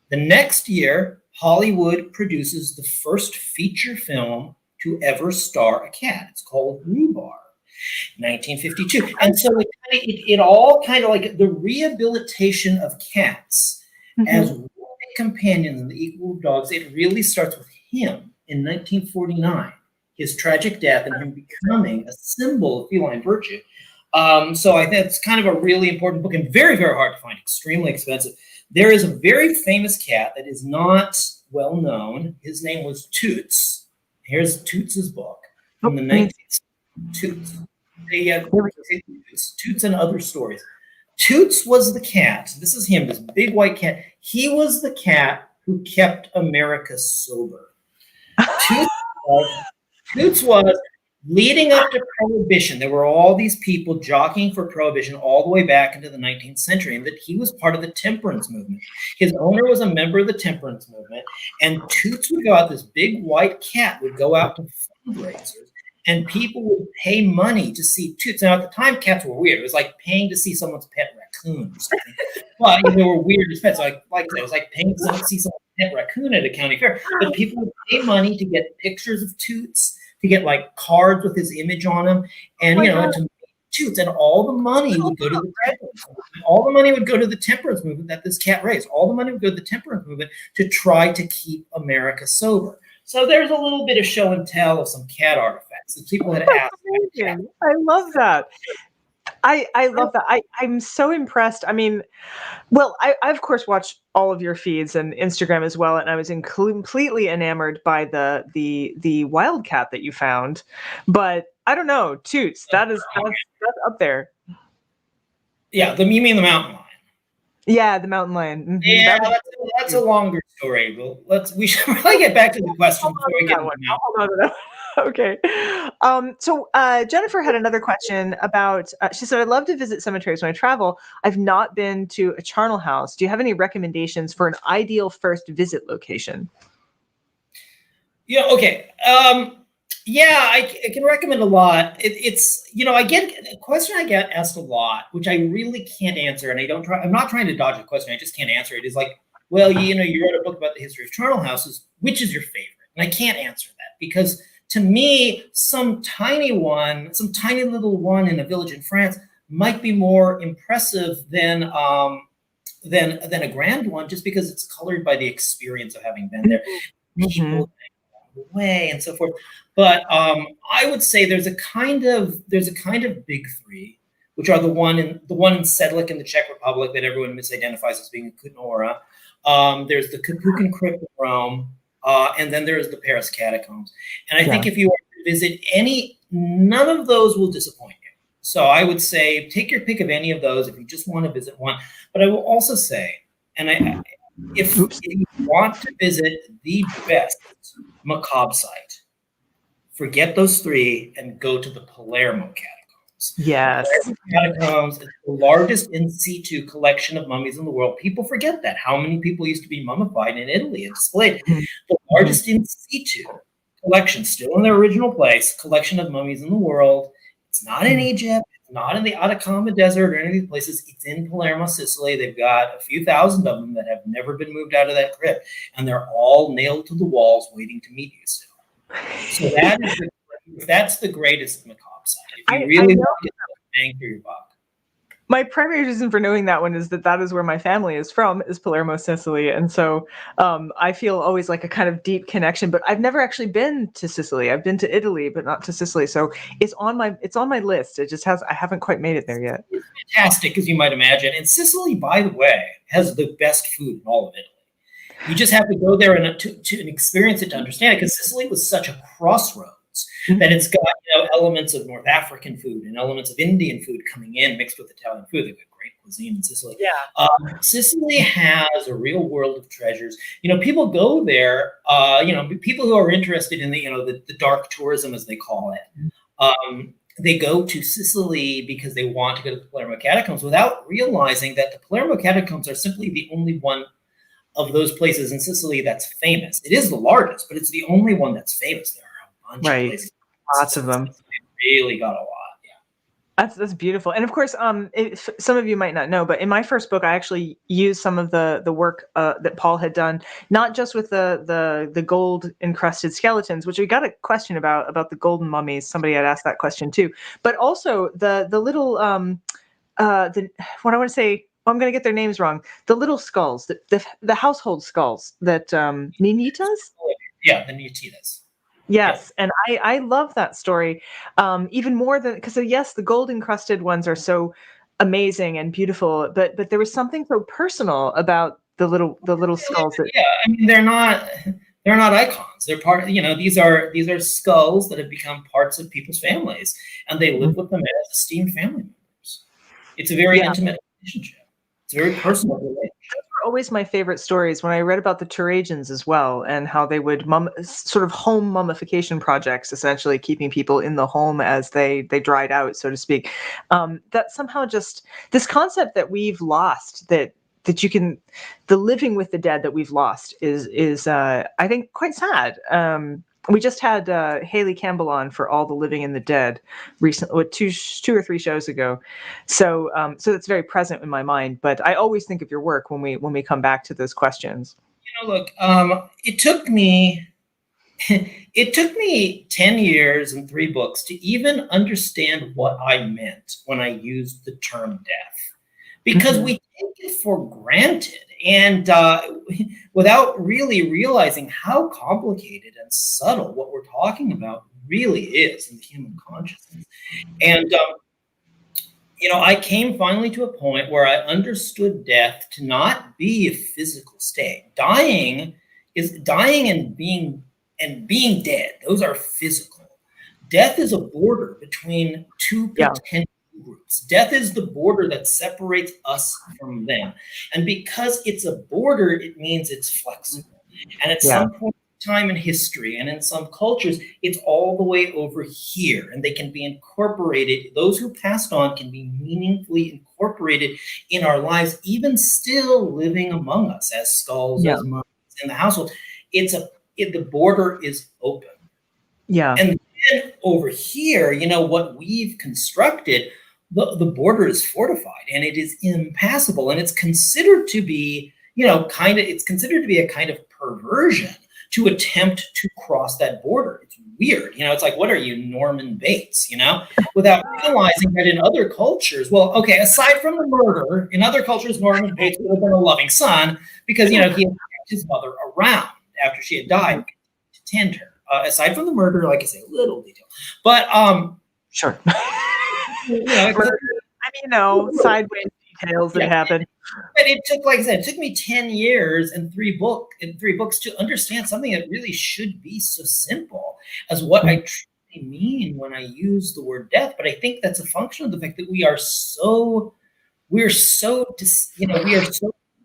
The next year, Hollywood produces the first feature film to ever star a cat. It's called Rhubarb, 1952. And so it all kind of like the rehabilitation of cats as companions and the equal of dogs, it really starts with him in 1949, his tragic death and him becoming a symbol of feline virtue. So I think it's kind of a really important book and very, very hard to find, extremely expensive. There is a very famous cat that is not well known. His name was Toots. Here's Toots's book from the 19th. Toots. Toots and Other Stories. Toots was the cat. This is him, this big white cat. He was the cat who kept America sober. Toots was leading up to Prohibition. There were all these people jockeying for Prohibition all the way back into the 19th century, and that he was part of the temperance movement. His owner was a member of the temperance movement, and Toots would go out, this big white cat would go out to fundraisers, and people would pay money to see Toots. Now, at the time, cats were weird. It was like paying to see someone's pet raccoon or something. But they were weird as pets. Like it was like paying to see someone's pet raccoon at a county fair. But people would pay money to get pictures of Toots, to get like cards with his image on them, and to make Toots, and all the money would go to the temperance movement. All the money would go to the temperance movement that this cat raised. All the money would go to the temperance movement to try to keep America sober. So there's a little bit of show and tell of some cat artifacts that people had asked. I love that. I love that. I'm so impressed. I mean, well, I of course watch all of your feeds and Instagram as well, and I was completely enamored by the wildcat that you found. But I don't know, Toots, that's up there. Yeah, you mean the mountain lion? Yeah, the mountain lion. Mm-hmm. Yeah, that's a longer story. But we should really get back to the question before we get into that. Hold on to that. Okay. So Jennifer had another question about, she said, I'd love to visit cemeteries when I travel. I've not been to a charnel house. Do you have any recommendations for an ideal first visit location? Yeah, okay. I can recommend a lot. It's I get a question I get asked a lot, which I really can't answer, and I'm not trying to dodge the question. I just can't answer it. It's like, well, you wrote a book about the history of charnel houses. Which is your favorite? And I can't answer that because, to me, some tiny little one in a village in France might be more impressive than a grand one, just because it's colored by the experience of having been there, people away and so forth. But I would say there's a kind of big three, which are the one in Sedlik in the Czech Republic that everyone misidentifies as being a Kutnora. There's the Capuchin Crypt in Rome. And then there's the Paris Catacombs. And I think if you were to visit none of those will disappoint you. So I would say take your pick of any of those if you just want to visit one. But I will also say, if you want to visit the best macabre site, forget those three and go to the Palermo Catacombs. Yes. The Catacombs is the largest in situ collection of mummies in the world. People forget that. How many people used to be mummified in Italy and displayed? The largest in situ collection, still in their original place, collection of mummies in the world. It's not in Egypt. It's not in the Atacama Desert or any of these places. It's in Palermo, Sicily. They've got a few thousand of them that have never been moved out of that crypt, and they're all nailed to the walls waiting to meet you still. So that's the greatest macabre site. If you really want to get bang for your buck. My primary reason for knowing that one is that is where my family is from, is Palermo, Sicily. And so I feel always like a kind of deep connection, but I've never actually been to Sicily. I've been to Italy, but not to Sicily. So it's on my list. I haven't quite made it there yet. It's fantastic, as you might imagine. And Sicily, by the way, has the best food in all of Italy. You just have to go there and to experience it to understand it, because Sicily was such a crossroads that it's got elements of North African food and elements of Indian food coming in mixed with Italian food. They've got great cuisine in Sicily. Yeah. Sicily has a real world of treasures. People go there. People who are interested in the dark tourism, as they call it. They go to Sicily because they want to go to the Palermo Catacombs without realizing that the Palermo Catacombs are simply the only one of those places in Sicily that's famous. It is the largest, but it's the only one that's famous. There are a bunch of places. Lots of them. They really got a lot. Yeah. That's beautiful. And of course, some of you might not know, but in my first book, I actually used some of the work that Paul had done, not just with the gold encrusted skeletons, which we got a question about the golden mummies. Somebody had asked that question too, but also the little what I want to say, I'm going to get their names wrong. The little skulls, the household skulls that Ninitas? Yeah, the Ninitas. Yes, and I love that story even more than because yes, the gold encrusted ones are so amazing and beautiful, but there was something so personal about the little skulls that I mean they're not icons. They're part of, these are skulls that have become parts of people's families, and they live with them as esteemed family members. It's a very intimate relationship. It's a very personal relationship. Those were always my favorite stories when I read about the Turagans as well, and how they would sort of home mummification projects, essentially keeping people in the home as they dried out, so to speak. That somehow just this concept that we've lost, that you can, the living with the dead that we've lost is I think quite sad. We just had Haley Campbell on for All the Living and the Dead recently, two or three shows ago. So it's very present in my mind. But I always think of your work when we come back to those questions. Look, it took me 10 years and 3 books to even understand what I meant when I used the term death, because we take it for granted. And without really realizing how complicated and subtle what we're talking about really is in the human consciousness. And, I came finally to a point where I understood death to not be a physical state. Dying and being dead. Those are physical. Death is a border between two potential groups. Death is the border that separates us from them. And because it's a border, it means it's flexible. And at some point in time in history and in some cultures, it's all the way over here, and they can be incorporated. Those who passed on can be meaningfully incorporated in our lives, even still living among us as skulls, as mummies in the household. The border is open. Yeah. And then over here, what we've constructed, the border is fortified and it is impassable, and it's considered to be, it's considered to be a kind of perversion to attempt to cross that border. It's weird. It's like, what are you, Norman Bates, without realizing that in other cultures, aside from the murder, in other cultures, Norman Bates would have been a loving son because, he had kept his mother around after she had died to tend her. Aside from the murder, like I say, a little detail, but sure. Sideways details that happen. But it took, like I said, it took me 10 years and 3 books to understand something that really should be so simple as what I truly mean when I use the word death. But I think that's a function of the fact that we are so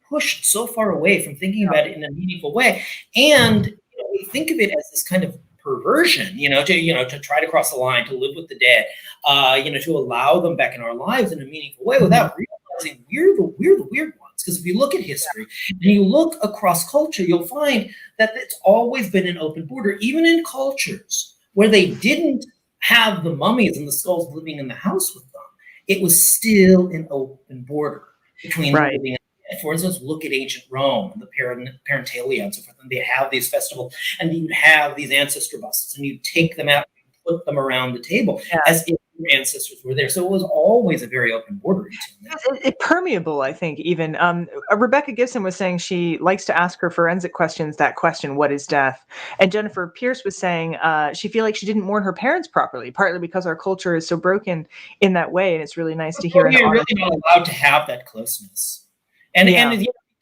pushed so far away from thinking about it in a meaningful way, and we think of it as this kind of perversion, to try to cross the line, to live with the dead, to allow them back in our lives in a meaningful way without realizing we're the weird ones. Because if you look at history and you look across culture, you'll find that it's always been an open border, even in cultures where they didn't have the mummies and the skulls living in the house with them. It was still an open border between the living and the dead. For instance, look at ancient Rome and the Parentalia and so forth. And they have these festivals, and you'd have these ancestor busts, and you take them out and put them around the table as if your ancestors were there. So it was always a very open border. It permeable, I think, even. Rebecca Gibson was saying she likes to ask her forensic questions that question, what is death? And Jennifer Pierce was saying she feel like she didn't mourn her parents properly, partly because our culture is so broken in that way. And it's really nice to hear. You're really not allowed to have that closeness. And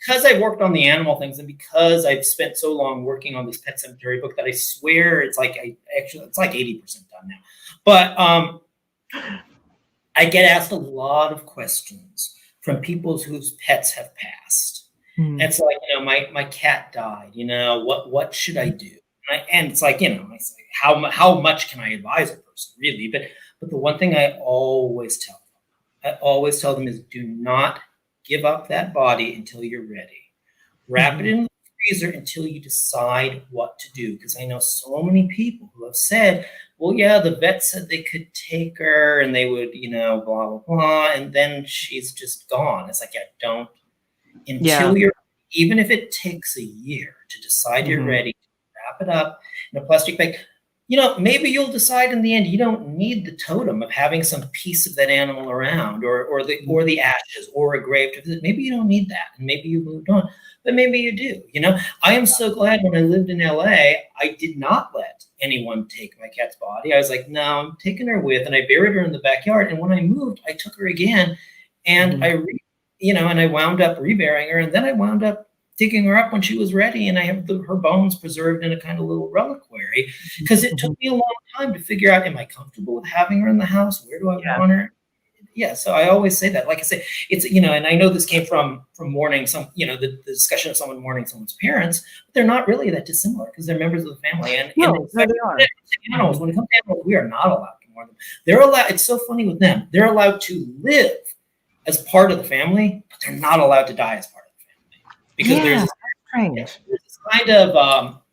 because I've worked on the animal things, and because I've spent so long working on this Pet Cemetery book, that I swear it's like 80% done now. But I get asked a lot of questions from people whose pets have passed. And it's like, my cat died. What should I do? And it's like, I say, how much can I advise a person, really? But the one thing I always tell them is, do not give up that body until you're ready. Wrap it in the freezer until you decide what to do. Because I know so many people who have said, well, yeah, the vet said they could take her and they would, blah, blah, blah. And then she's just gone. It's like, don't, until you're, even if it takes a year to decide you're ready, wrap it up in a plastic bag. maybe you'll decide in the end you don't need the totem of having some piece of that animal around, or the ashes, or a grave to visit. Maybe you don't need that, and maybe you moved on, but maybe you do. I am so glad when I lived in LA, I did not let anyone take my cat's body. I was like, no, I'm taking her with, and I buried her in the backyard. And when I moved, I took her again, and I wound up reburying her, and then I wound up digging her up when she was ready, and I have her bones preserved in a kind of little reliquary, because it took me a long time to figure out, am I comfortable with having her in the house? Where do I want her? Yeah, so I always say that. Like I say, it's, and I know this came from mourning some, the discussion of someone mourning someone's parents, but they're not really that dissimilar, because they're members of the family. And they are. Animals, when it comes to animals, we are not allowed to mourn them. They're allowed. It's so funny with them. They're allowed to live as part of the family, but they're not allowed to die as part of the family, because there's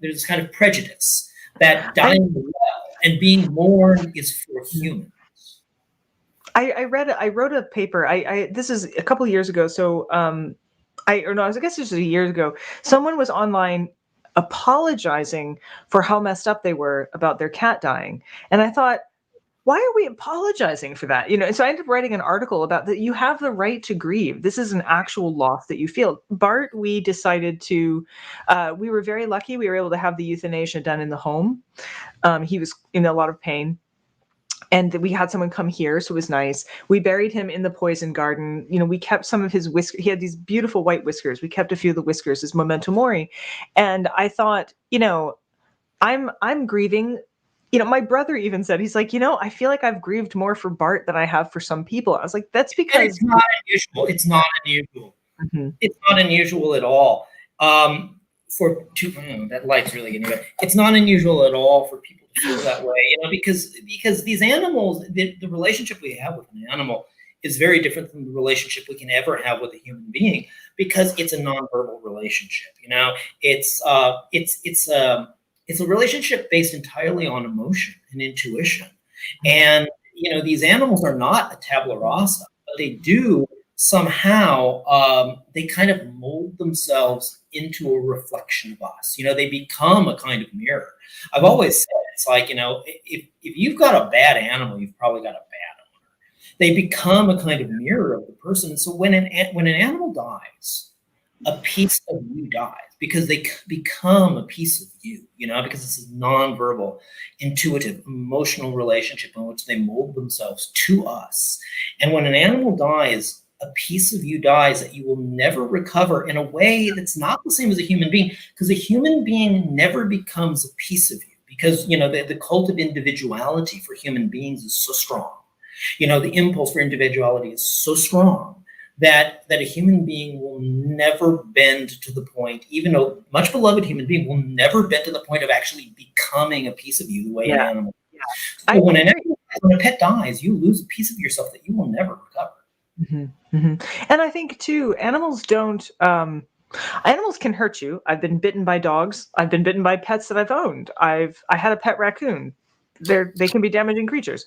this kind of prejudice that dying well and being mourned is for humans. I wrote a paper. This is a couple of years ago. So I guess this was years ago. Someone was online apologizing for how messed up they were about their cat dying, and I thought, why are we apologizing for that? And so I ended up writing an article about that. You have the right to grieve. This is an actual loss that you feel. Bart, we decided to, we were very lucky. We were able to have the euthanasia done in the home. He was in a lot of pain. And we had someone come here, so it was nice. We buried him in the poison garden. We kept some of his whiskers. He had these beautiful white whiskers. We kept a few of the whiskers as Memento Mori. And I thought, I'm grieving. My brother even said, he's like, I feel like I've grieved more for Bart than I have for some people. I was like, that's because it's not unusual. It's not unusual. Mm-hmm. It's not unusual at all. That light's really getting better. It's not unusual at all for people to feel that way, because these animals, the relationship we have with an animal is very different than the relationship we can ever have with a human being, because it's a nonverbal relationship. It's a relationship based entirely on emotion and intuition. And, these animals are not a tabula rasa, but they do somehow, they kind of mold themselves into a reflection of us. They become a kind of mirror. I've always said, it's like, if you've got a bad animal, you've probably got a bad owner. They become a kind of mirror of the person. And so when an animal dies, a piece of you dies, because they become a piece of you, because it's a nonverbal, intuitive, emotional relationship in which they mold themselves to us. And when an animal dies, a piece of you dies that you will never recover in a way that's not the same as a human being, because a human being never becomes a piece of you, because, the cult of individuality for human beings is so strong. The impulse for individuality is so strong that a human being will never bend to the point, even a much beloved human being will never bend to the point of actually becoming a piece of you the way an animal. Yeah. So when a pet dies, you lose a piece of yourself that you will never recover. Mm-hmm. Mm-hmm. And I think too, animals don't. Animals can hurt you. I've been bitten by dogs. I've been bitten by pets that I've owned. I had a pet raccoon. They can be damaging creatures,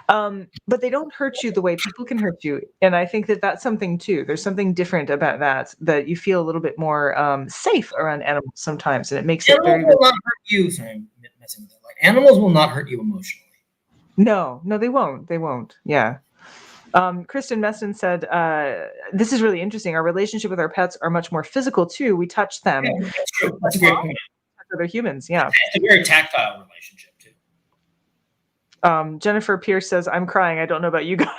but they don't hurt you the way people can hurt you. And I think that that's something too. There's something different about that you feel a little bit more safe around animals sometimes, and it makes it very. Animals will not hurt you. Sorry, I'm messing with that. Like, animals will not hurt you emotionally. No, they won't. They won't. Yeah. Kristen Meston said, this is really interesting. Our relationship with our pets are much more physical too. We touch them. Yeah, that's true. That's a great point. Other humans. Yeah. It's a very tactile relationship. Jennifer Pierce says, I'm crying. I don't know about you guys.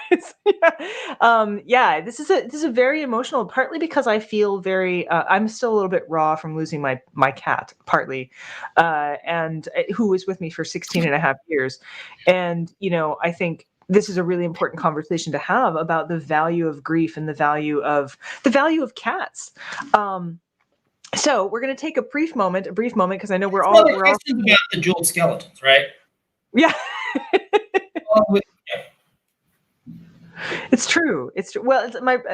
This is a very emotional, partly because I feel very, I'm still a little bit raw from losing my cat, partly, and who was with me for 16 and a half years. And, I think this is a really important conversation to have about the value of grief and the value of cats. So we're going to take a brief moment, because I know we're all about the jeweled skeletons, right? Yeah. It's true. Well,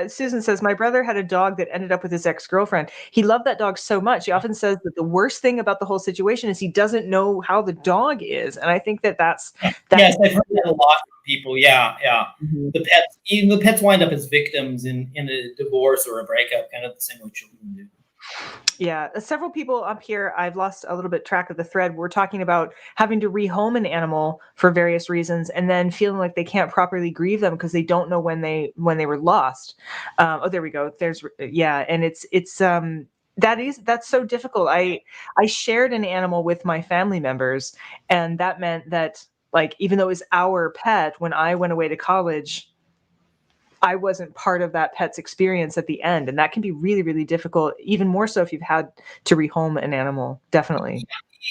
Susan says, my brother had a dog that ended up with his ex-girlfriend. He loved that dog so much. He often says that the worst thing about the whole situation is he doesn't know how the dog is. And I think that's yes, I've heard that a lot from people. Yeah. Mm-hmm. The pets wind up as victims in a divorce or a breakup, kind of the same way children do. Yeah, several people up here, I've lost a little bit track of the thread. We're talking about having to rehome an animal for various reasons, and then feeling like they can't properly grieve them because they don't know when they were lost. Oh, there we go. There's yeah, and that's so difficult. I shared an animal with my family members, and that meant that, like, even though it was our pet, when I went away to college, I wasn't part of that pet's experience at the end. And that can be really, really difficult, even more so if you've had to rehome an animal. Definitely.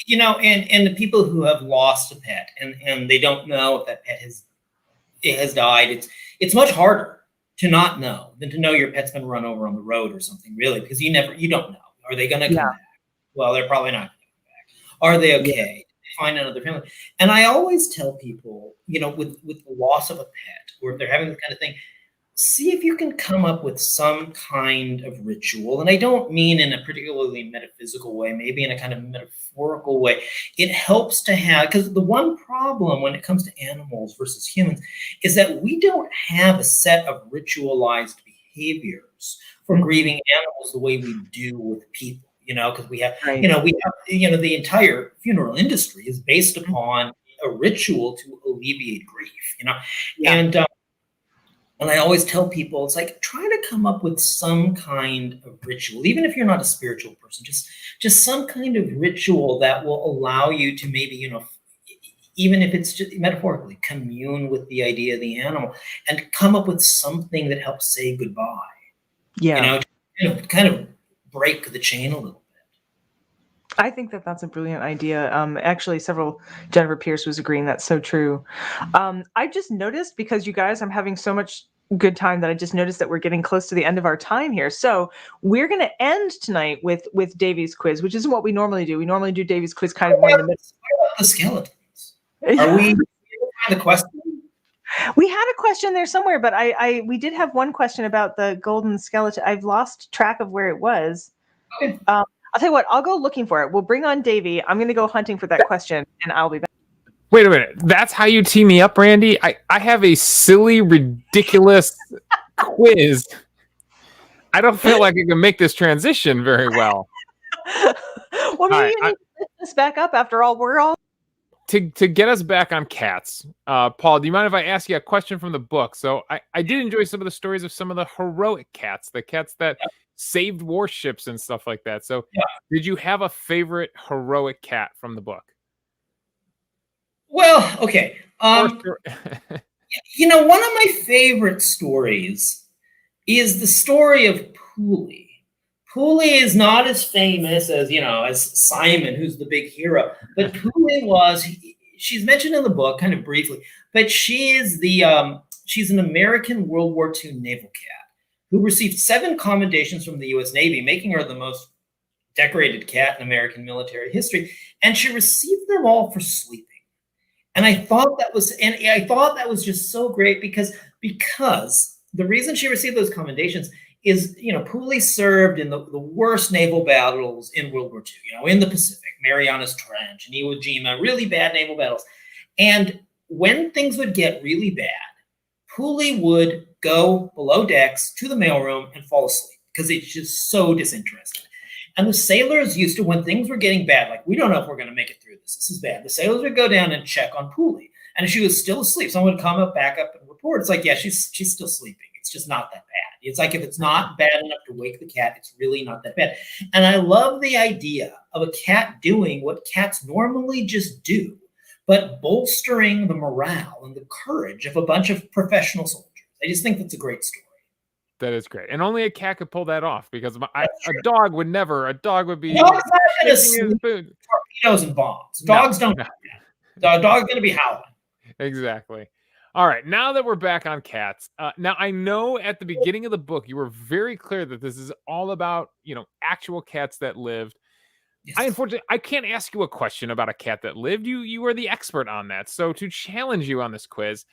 You know, and the people who have lost a pet and they don't know if that pet has died, it's much harder to not know than to know your pet's been run over on the road or something, really, because you don't know. Are they going to come back? Well, they're probably not going to come back. Are they okay? Yeah. They find another family. And I always tell people, you know, with the loss of a pet, or if they're having this kind of thing, see if you can come up with some kind of ritual. And I don't mean in a particularly metaphysical way, maybe in a kind of metaphorical way. It helps to have, because the one problem when it comes to animals versus humans is that we don't have a set of ritualized behaviors for grieving animals the way we do with people, you know, because we have, the entire funeral industry is based upon a ritual to alleviate grief, you know, and I always tell people, it's like, try to come up with some kind of ritual, even if you're not a spiritual person, just some kind of ritual that will allow you to maybe, you know, even if it's just metaphorically, commune with the idea of the animal and come up with something that helps say goodbye. Yeah. You know, kind of break the chain a little bit. I think that's a brilliant idea. Actually, Jennifer Pierce was agreeing that's so true. I just noticed, because you guys, I'm having so much good time, that I just noticed that we're getting close to the end of our time here. So we're going to end tonight with Davey's quiz, which isn't what we normally do. We normally do Davey's quiz kind of more in the middle. The skeletons. Are we the question? We had a question there somewhere, but we did have one question about the golden skeleton. I've lost track of where it was. Okay. I'll tell you what, I'll go looking for it. We'll bring on Davey. I'm going to go hunting for that question, and I'll be back. Wait a minute. That's how you tee me up, Brandy? I have a silly, ridiculous quiz. I don't feel like I can make this transition very well. Well, maybe you need to lift this back up. After all, we're all... To get us back on cats, Paul, do you mind if I ask you a question from the book? So I did enjoy some of the stories of some of the heroic cats, the cats that saved warships and stuff like that. So did you have a favorite heroic cat from the book? Well, okay. You know, one of my favorite stories is the story of Pooley. Pooley is not as famous as, you know, as Simon, who's the big hero. But Pooley she's mentioned in the book kind of briefly, but she is she's an American World War II naval cat who received 7 commendations from the U.S. Navy, making her the most decorated cat in American military history. And she received them all for sleeping. And I thought that was just so great because the reason she received those commendations is, you know, Pooley served in the worst naval battles in World War II, you know, in the Pacific, Marianas Trench and Iwo Jima, really bad naval battles. And when things would get really bad, Pooley would go below decks to the mailroom and fall asleep because it's just so disinterested. And the sailors used to, when things were getting bad, like, we don't know if we're going to make it through this. This is bad. The sailors would go down and check on Pooley. And if she was still asleep, someone would come back up and report. It's like, yeah, she's still sleeping. It's just not that bad. It's like, if it's not bad enough to wake the cat, it's really not that bad. And I love the idea of a cat doing what cats normally just do, but bolstering the morale and the courage of a bunch of professional soldiers. I just think that's a great story. That is great. And only a cat could pull that off, because a dog would never. A dog would be... Dog's not going to sleep torpedoes and bombs. Dogs don't do that. The dog's going to be howling. Exactly. All right. Now that we're back on cats, now I know at the beginning of the book, you were very clear that this is all about, you know, actual cats that lived. Yes. Unfortunately, I can't ask you a question about a cat that lived. You are the expert on that. So to challenge you on this quiz,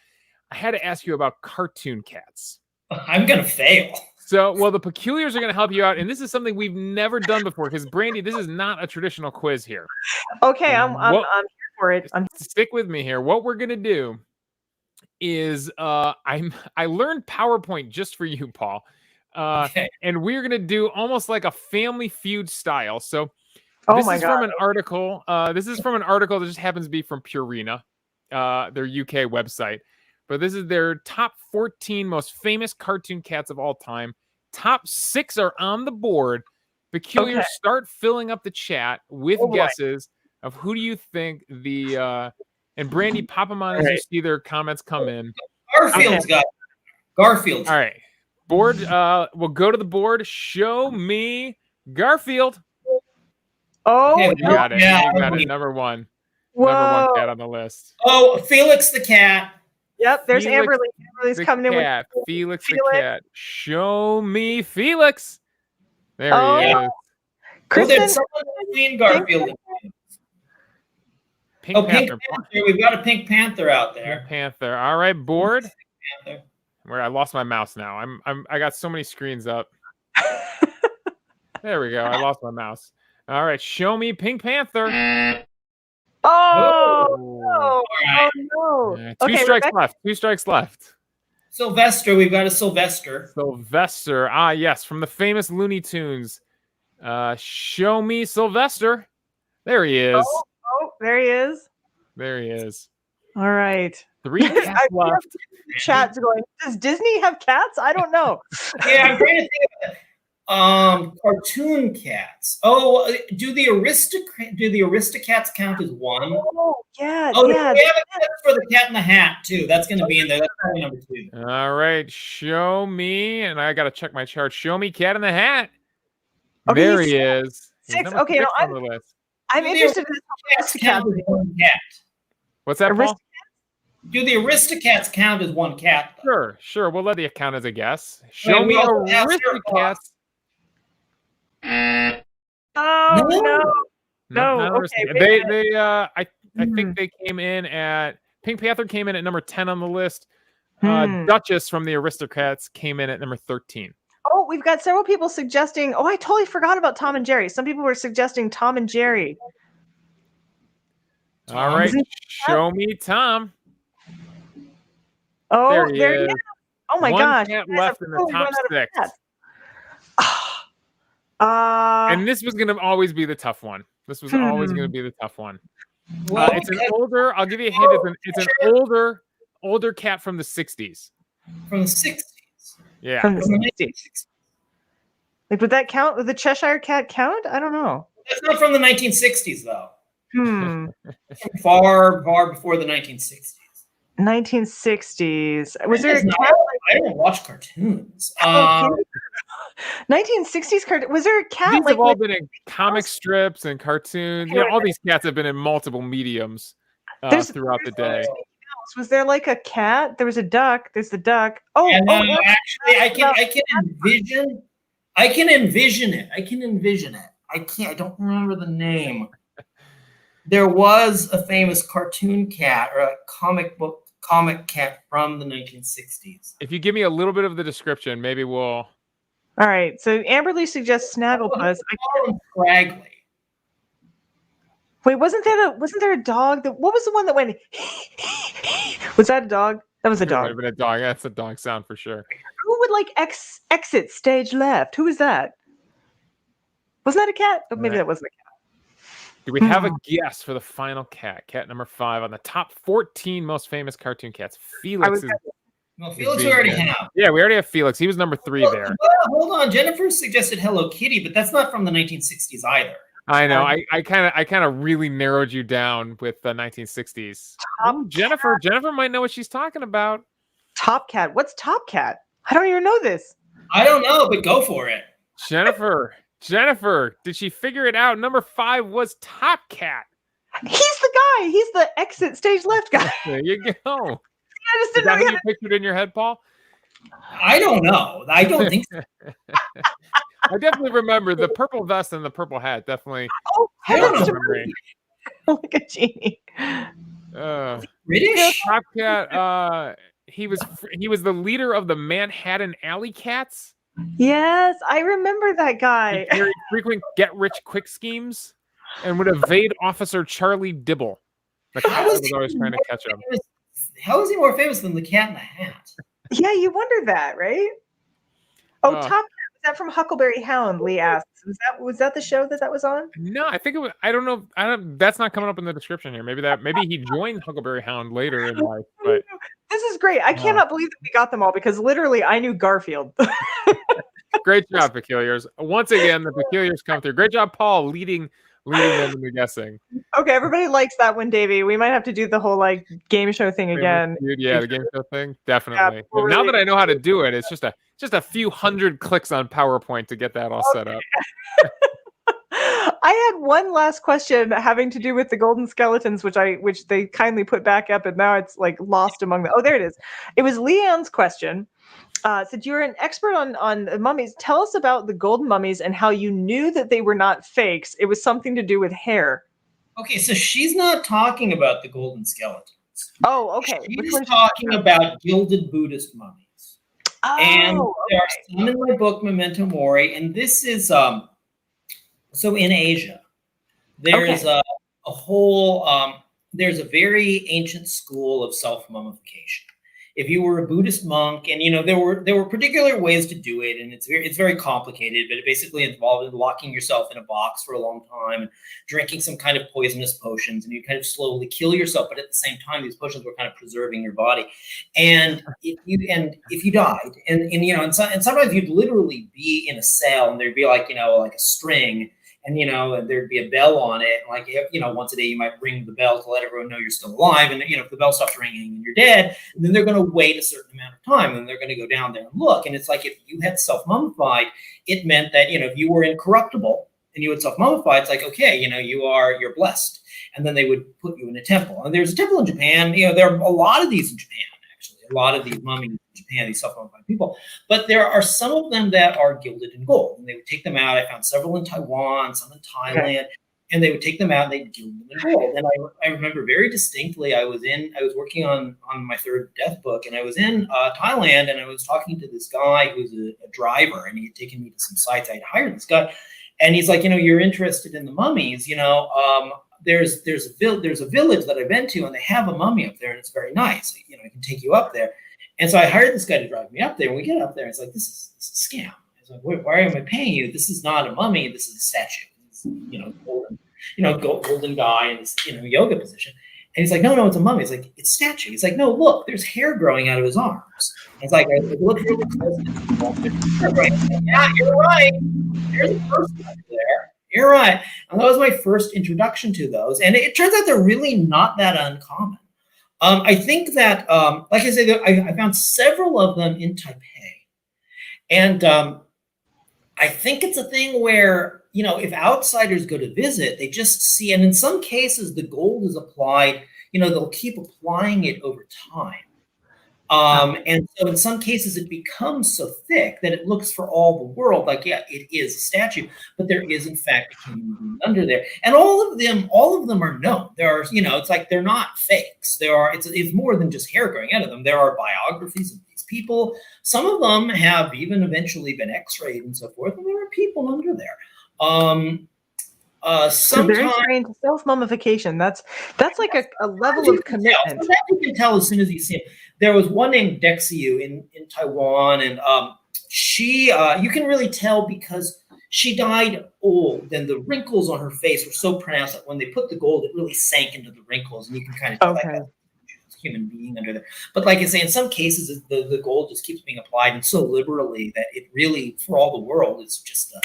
I had to ask you about cartoon cats. I'm going to fail. So, well, the peculiars are going to help you out. And this is something we've never done before, because Brandy, this is not a traditional quiz here. Okay. I'm here for it. Stick with me here. What we're going to do is I learned PowerPoint just for you, Paul. Okay. And we're going to do almost like a Family Feud style. So Oh this my is God. from an article. This is from an article that just happens to be from Purina, their UK website. But this is their top 14 most famous cartoon cats of all time. Top 6 are on the board. Peculiar, Okay. start filling up the chat with Oh, boy. guesses of who do you think the and Brandy, pop them on as you Right. see their comments come in. Garfield's got Garfield. All right. Board, we'll go to the board. Show me Garfield. Oh, Okay, You got it. Yeah. You got it. Number one. whoa. Number one cat on the list. Oh, Felix the cat. Yep, there's Felix Amberly. Amberly's The coming in with cat. Felix the Felix. cat. Show me Felix. There Oh, he is. Oh, Kristen. there's someone between Garfield and Pink Pink Panther. Panther. We've got a Pink Panther out there. Pink Panther. All right, board. Panther. Where I lost my mouse now. I got so many screens up. There we go. I lost my mouse. All right, show me Pink Panther. Oh, Ooh. no. Oh, no. Two Okay, strikes Rebecca. left. 2 strikes left. Sylvester. We've got a Sylvester. Sylvester. Ah, yes, from the famous Looney Tunes. Show me Sylvester. There he is. Oh, there he is. There he is. All right. 3 cats I feel left. Chat's going, does Disney have cats? I don't know. Yeah, I'm trying to think of cartoon cats. Oh, do the Aristocats count as one? Oh, yeah, Oh, yeah. we have a cat for the Cat in the Hat too. That's going to be in there. That's probably number 2. All right, show me, and I got to check my chart. Show me Cat in the Hat. Okay, There he's he is. He's 6. number Okay, no, 6 on the list. I'm Do the interested in Cats this. count as one cat. What's that, Paul? Do the Aristocats count as one cat? Though? Sure. We'll let you count as a guess. Show And me we also have Aristocats. Oh, no. No, not okay, Aristocats. wait a I think they came in at Pink Panther came in at number 10 on the list. Hmm. Duchess from the Aristocats came in at number 13. Oh, we've got several people suggesting. Oh, I totally forgot about Tom and Jerry. Some people were suggesting Tom and Jerry. All right, Isn't show me Tom. Oh, There he there is. he is. Oh my One gosh. cat you guys left have in the totally top run out of 6. cats. And this was going to always be the tough one. This was always going to be the tough one. Well, It's an older. I'll give you a hint. It's an older cat from the 60s. from the 60s. Yeah. From the From the 60s. Like, would that count? Would the Cheshire Cat count? I don't know. That's not from the 1960s, though. Far Far before the 1960s. 1960s. Was there a No, cat? I don't watch cartoons. 1960s cartoon. Was there a cat These like have all with- been in comic strips and cartoons. Okay, All these cats have been in multiple mediums throughout the day. Was there like a cat? There was a duck. There's the duck. Oh, And oh, actually, I can envision it. I don't remember the name. There was a famous cartoon cat or a comic cat from the 1960s. If you give me a little bit of the description, maybe we'll. all right. So Amberly suggests Snagglepuss. Scraggly. Wait, wasn't there a dog? What was the one that went? Was that a dog? That was a It might dog. have been a dog. That's a dog sound for sure. Who would like exit stage left? Who was that? Wasn't that a cat? Oh, maybe Right. that wasn't a cat. Do we have a guess for the final cat? Cat number 5 on the top 14 most famous cartoon cats. Felix is. Well, Felix we already have. Yeah, we already have Felix. He was number 3 there. Well, hold on. Jennifer suggested Hello Kitty, but that's not from the 1960s either. I know. I kind of really narrowed you down with the 1960s. Jennifer might know what she's talking about. Top Cat. What's Top Cat? I don't even know this. I don't know, but go for it. Jennifer, did she figure it out? Number 5 was Top Cat. He's the guy. He's the exit stage left guy. There you go. I just Is didn't that know he who had you pictured in your head, Paul? I don't know. I don't think so. I definitely remember the purple vest and the purple hat. Definitely. Oh, I don't heavens know. to me. Like a genie. British? Top Cat. He was the leader of the Manhattan Alley Cats. Yes, I remember that guy. He carried frequent get-rich-quick schemes and would evade Officer Charlie Dibble. The cat How is was he always trying to more catch him. How is he more famous than the Cat in the Hat? Yeah, you wonder that, right? Oh, Top Cat. Was that from Huckleberry Hound? Lee asks. Was that the show that was on? No, I think it was. I don't know. That's not coming up in the description here. Maybe he joined Huckleberry Hound later in life. But this is great. I cannot believe that we got them all because literally I knew Garfield. Great job, Peculiars. Once again, the Peculiars come through. Great job, Paul, leading them in the guessing. Okay, everybody likes that one, Davey. We might have to do the whole game show thing again. Yeah, the game show thing, definitely. Yeah, now that I know how to do it, it's just a few hundred clicks on PowerPoint to get that all set up. I had one last question having to do with the golden skeletons, which they kindly put back up, and now it's lost among them. Oh, there it is. It was Leanne's question. Since you're an expert on mummies, tell us about the golden mummies and how you knew that they were not fakes. It was something to do with hair. Okay, so she's not talking about the golden skeletons. Oh, okay. She's talking about gilded Buddhist mummies. Oh, and there are some in my book, Memento Mori, and this is so in Asia, there's a whole there's a very ancient school of self-mummification. If you were a Buddhist monk, and there were particular ways to do it, and it's very complicated, but it basically involved locking yourself in a box for a long time and drinking some kind of poisonous potions, and you kind of slowly kill yourself, but at the same time these potions were kind of preserving your body. And if you died, and sometimes you'd literally be in a cell, and there'd be like a string, and there'd be a bell on it. Once a day you might ring the bell to let everyone know you're still alive. And if the bell stops ringing and you're dead, then they're going to wait a certain amount of time, and they're going to go down there and look. And it's like if you had self-mummified, it meant that if you were incorruptible and you had self-mummified, it's like, okay, you're blessed. And then they would put you in a temple. And there's a temple in Japan. There are a lot of these in Japan. A lot of these mummies in Japan, these self-mummified people, but there are some of them that are gilded in gold, and they would take them out. I found several in Taiwan, some in Thailand, and they would take them out and they'd gild them in gold. And I remember very distinctly, I was working on my third death book, and I was in Thailand, and I was talking to this guy who was a driver, and he had taken me to some sites. I had hired this guy, and he's like, you're interested in the mummies, there's a village that I've been to, and they have a mummy up there, and it's very nice. I can take you up there. And so I hired this guy to drive me up there. And we get up there, and it's like, this is a scam. It's like, why am I paying you? This is not a mummy. This is a statue. It's, golden guy in this yoga position. And he's like, no, it's a mummy. It's like, it's a statue. He's like, no, look, there's hair growing out of his arms. And it's like, I look really close. Yeah, you're right. There's a person up there. You're right. And that was my first introduction to those. And it turns out they're really not that uncommon. I think that, like I say, I found several of them in Taipei. And I think it's a thing where, if outsiders go to visit, they just see, and in some cases, the gold is applied, they'll keep applying it over time. And so in some cases it becomes so thick that it looks for all the world like, yeah, it is a statue, but there is in fact a human being under there. And all of them are known. There are, it's like they're not fakes. It's more than just hair growing out of them. There are biographies of these people. Some of them have even eventually been x-rayed and so forth, and there are people under there. So they're trained to self-mummification. That's like a level of commitment. So that you can tell as soon as you see him. There was one named Dexiu in Taiwan, and she you can really tell because she died old, and the wrinkles on her face were so pronounced that when they put the gold, it really sank into the wrinkles, and you can kind of tell that that's a human being under there. But like I say, in some cases, the gold just keeps being applied and so liberally that it really, for all the world, it's just a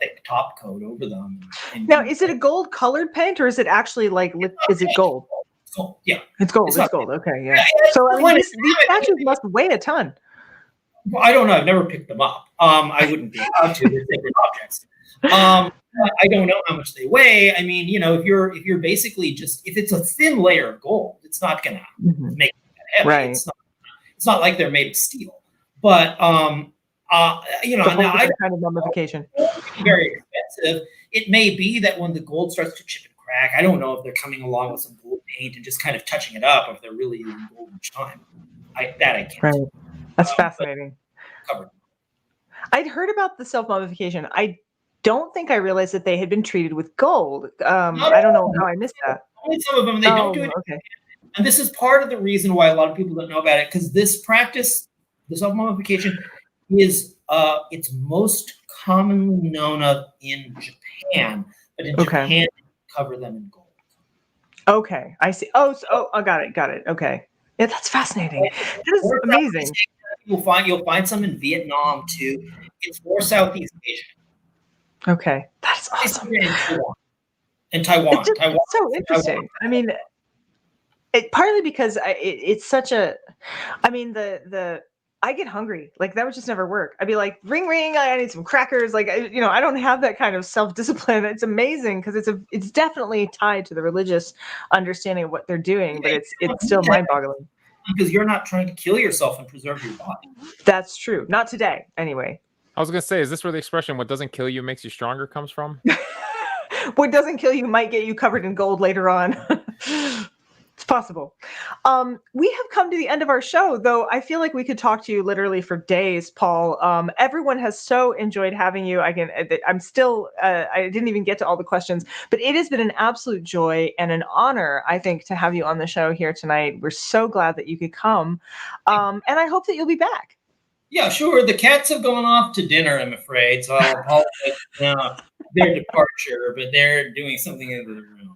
thick top coat over them. Now, is it a gold colored paint, or is it actually is it gold? It's gold. Yeah, it's gold. It's gold. Okay, yeah. So I mean, these statues must weigh a ton. Well, I don't know. I've never picked them up. I wouldn't be allowed to. They're sacred objects. I don't know how much they weigh. I mean, if you're basically if it's a thin layer of gold, it's not gonna make it that heavy. Right. It's not like they're made of steel. But kind of mummification. Very expensive. It may be that when the gold starts to chip and crack, I don't know if they're coming along with some gold paint and just kind of touching it up, or if they're really using gold each time. I can't. Right. That's fascinating. I'd heard about the self-mummification. I don't think I realized that they had been treated with gold. I don't know how I missed that. Only some of them, they don't do it. Okay. And this is part of the reason why a lot of people don't know about it, because this practice, the self-mummification, is It's most commonly known of in Japan, but in Japan, they cover them in gold. Okay, I see. I got it. Okay. Yeah, that's fascinating. That is amazing. You'll find some in Vietnam too. It's more Southeast Asia. Okay, that's awesome. And Taiwan. It's so interesting. Taiwan. I mean, partly because it's such a. I mean, I get hungry. Like that would just never work. I'd be like, ring, ring. I need some crackers. Like, I don't have that kind of self-discipline. It's amazing because it's definitely tied to the religious understanding of what they're doing, but it's still mind-boggling. Because you're not trying to kill yourself and preserve your body. That's true. Not today, anyway. I was gonna say, is this where the expression "what doesn't kill you makes you stronger" comes from? What doesn't kill you might get you covered in gold later on. It's possible. We have come to the end of our show, though I feel like we could talk to you literally for days, Paul. Everyone has so enjoyed having you. I didn't even get to all the questions, but it has been an absolute joy and an honor, I think, to have you on the show here tonight. We're so glad that you could come. And I hope that you'll be back. Yeah, sure. The cats have gone off to dinner, I'm afraid, so I'll apologize their departure, but they're doing something in the room.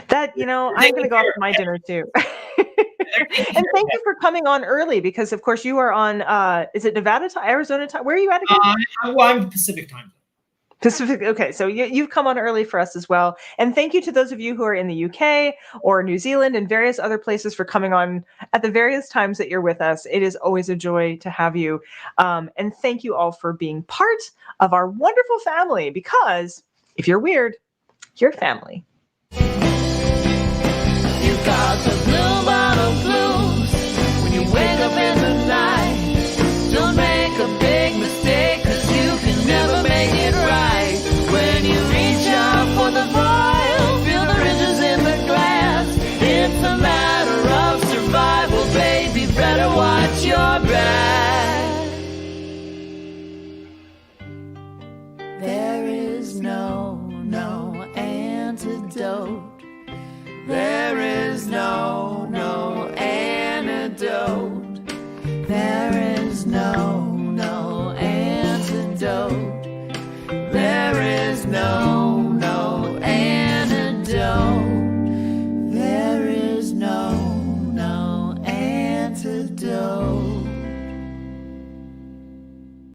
That, I'm going to go off to my dinner too. And thank you for coming on early because, of course, you are on, is it Nevada time, Arizona time? Where are you at again? I'm Pacific time. Pacific. Okay, so you've come on early for us as well. And thank you to those of you who are in the UK or New Zealand and various other places for coming on at the various times that you're with us. It is always a joy to have you. And thank you all for being part of our wonderful family because if you're weird, you're family. You got the blue bottle blues when you wake up in the night. Don't make a big mistake, 'cause you can never make it right. When you reach out for the vial, feel the ridges in the glass. It's a matter of survival, baby, better watch your back. There is no antidote. There is no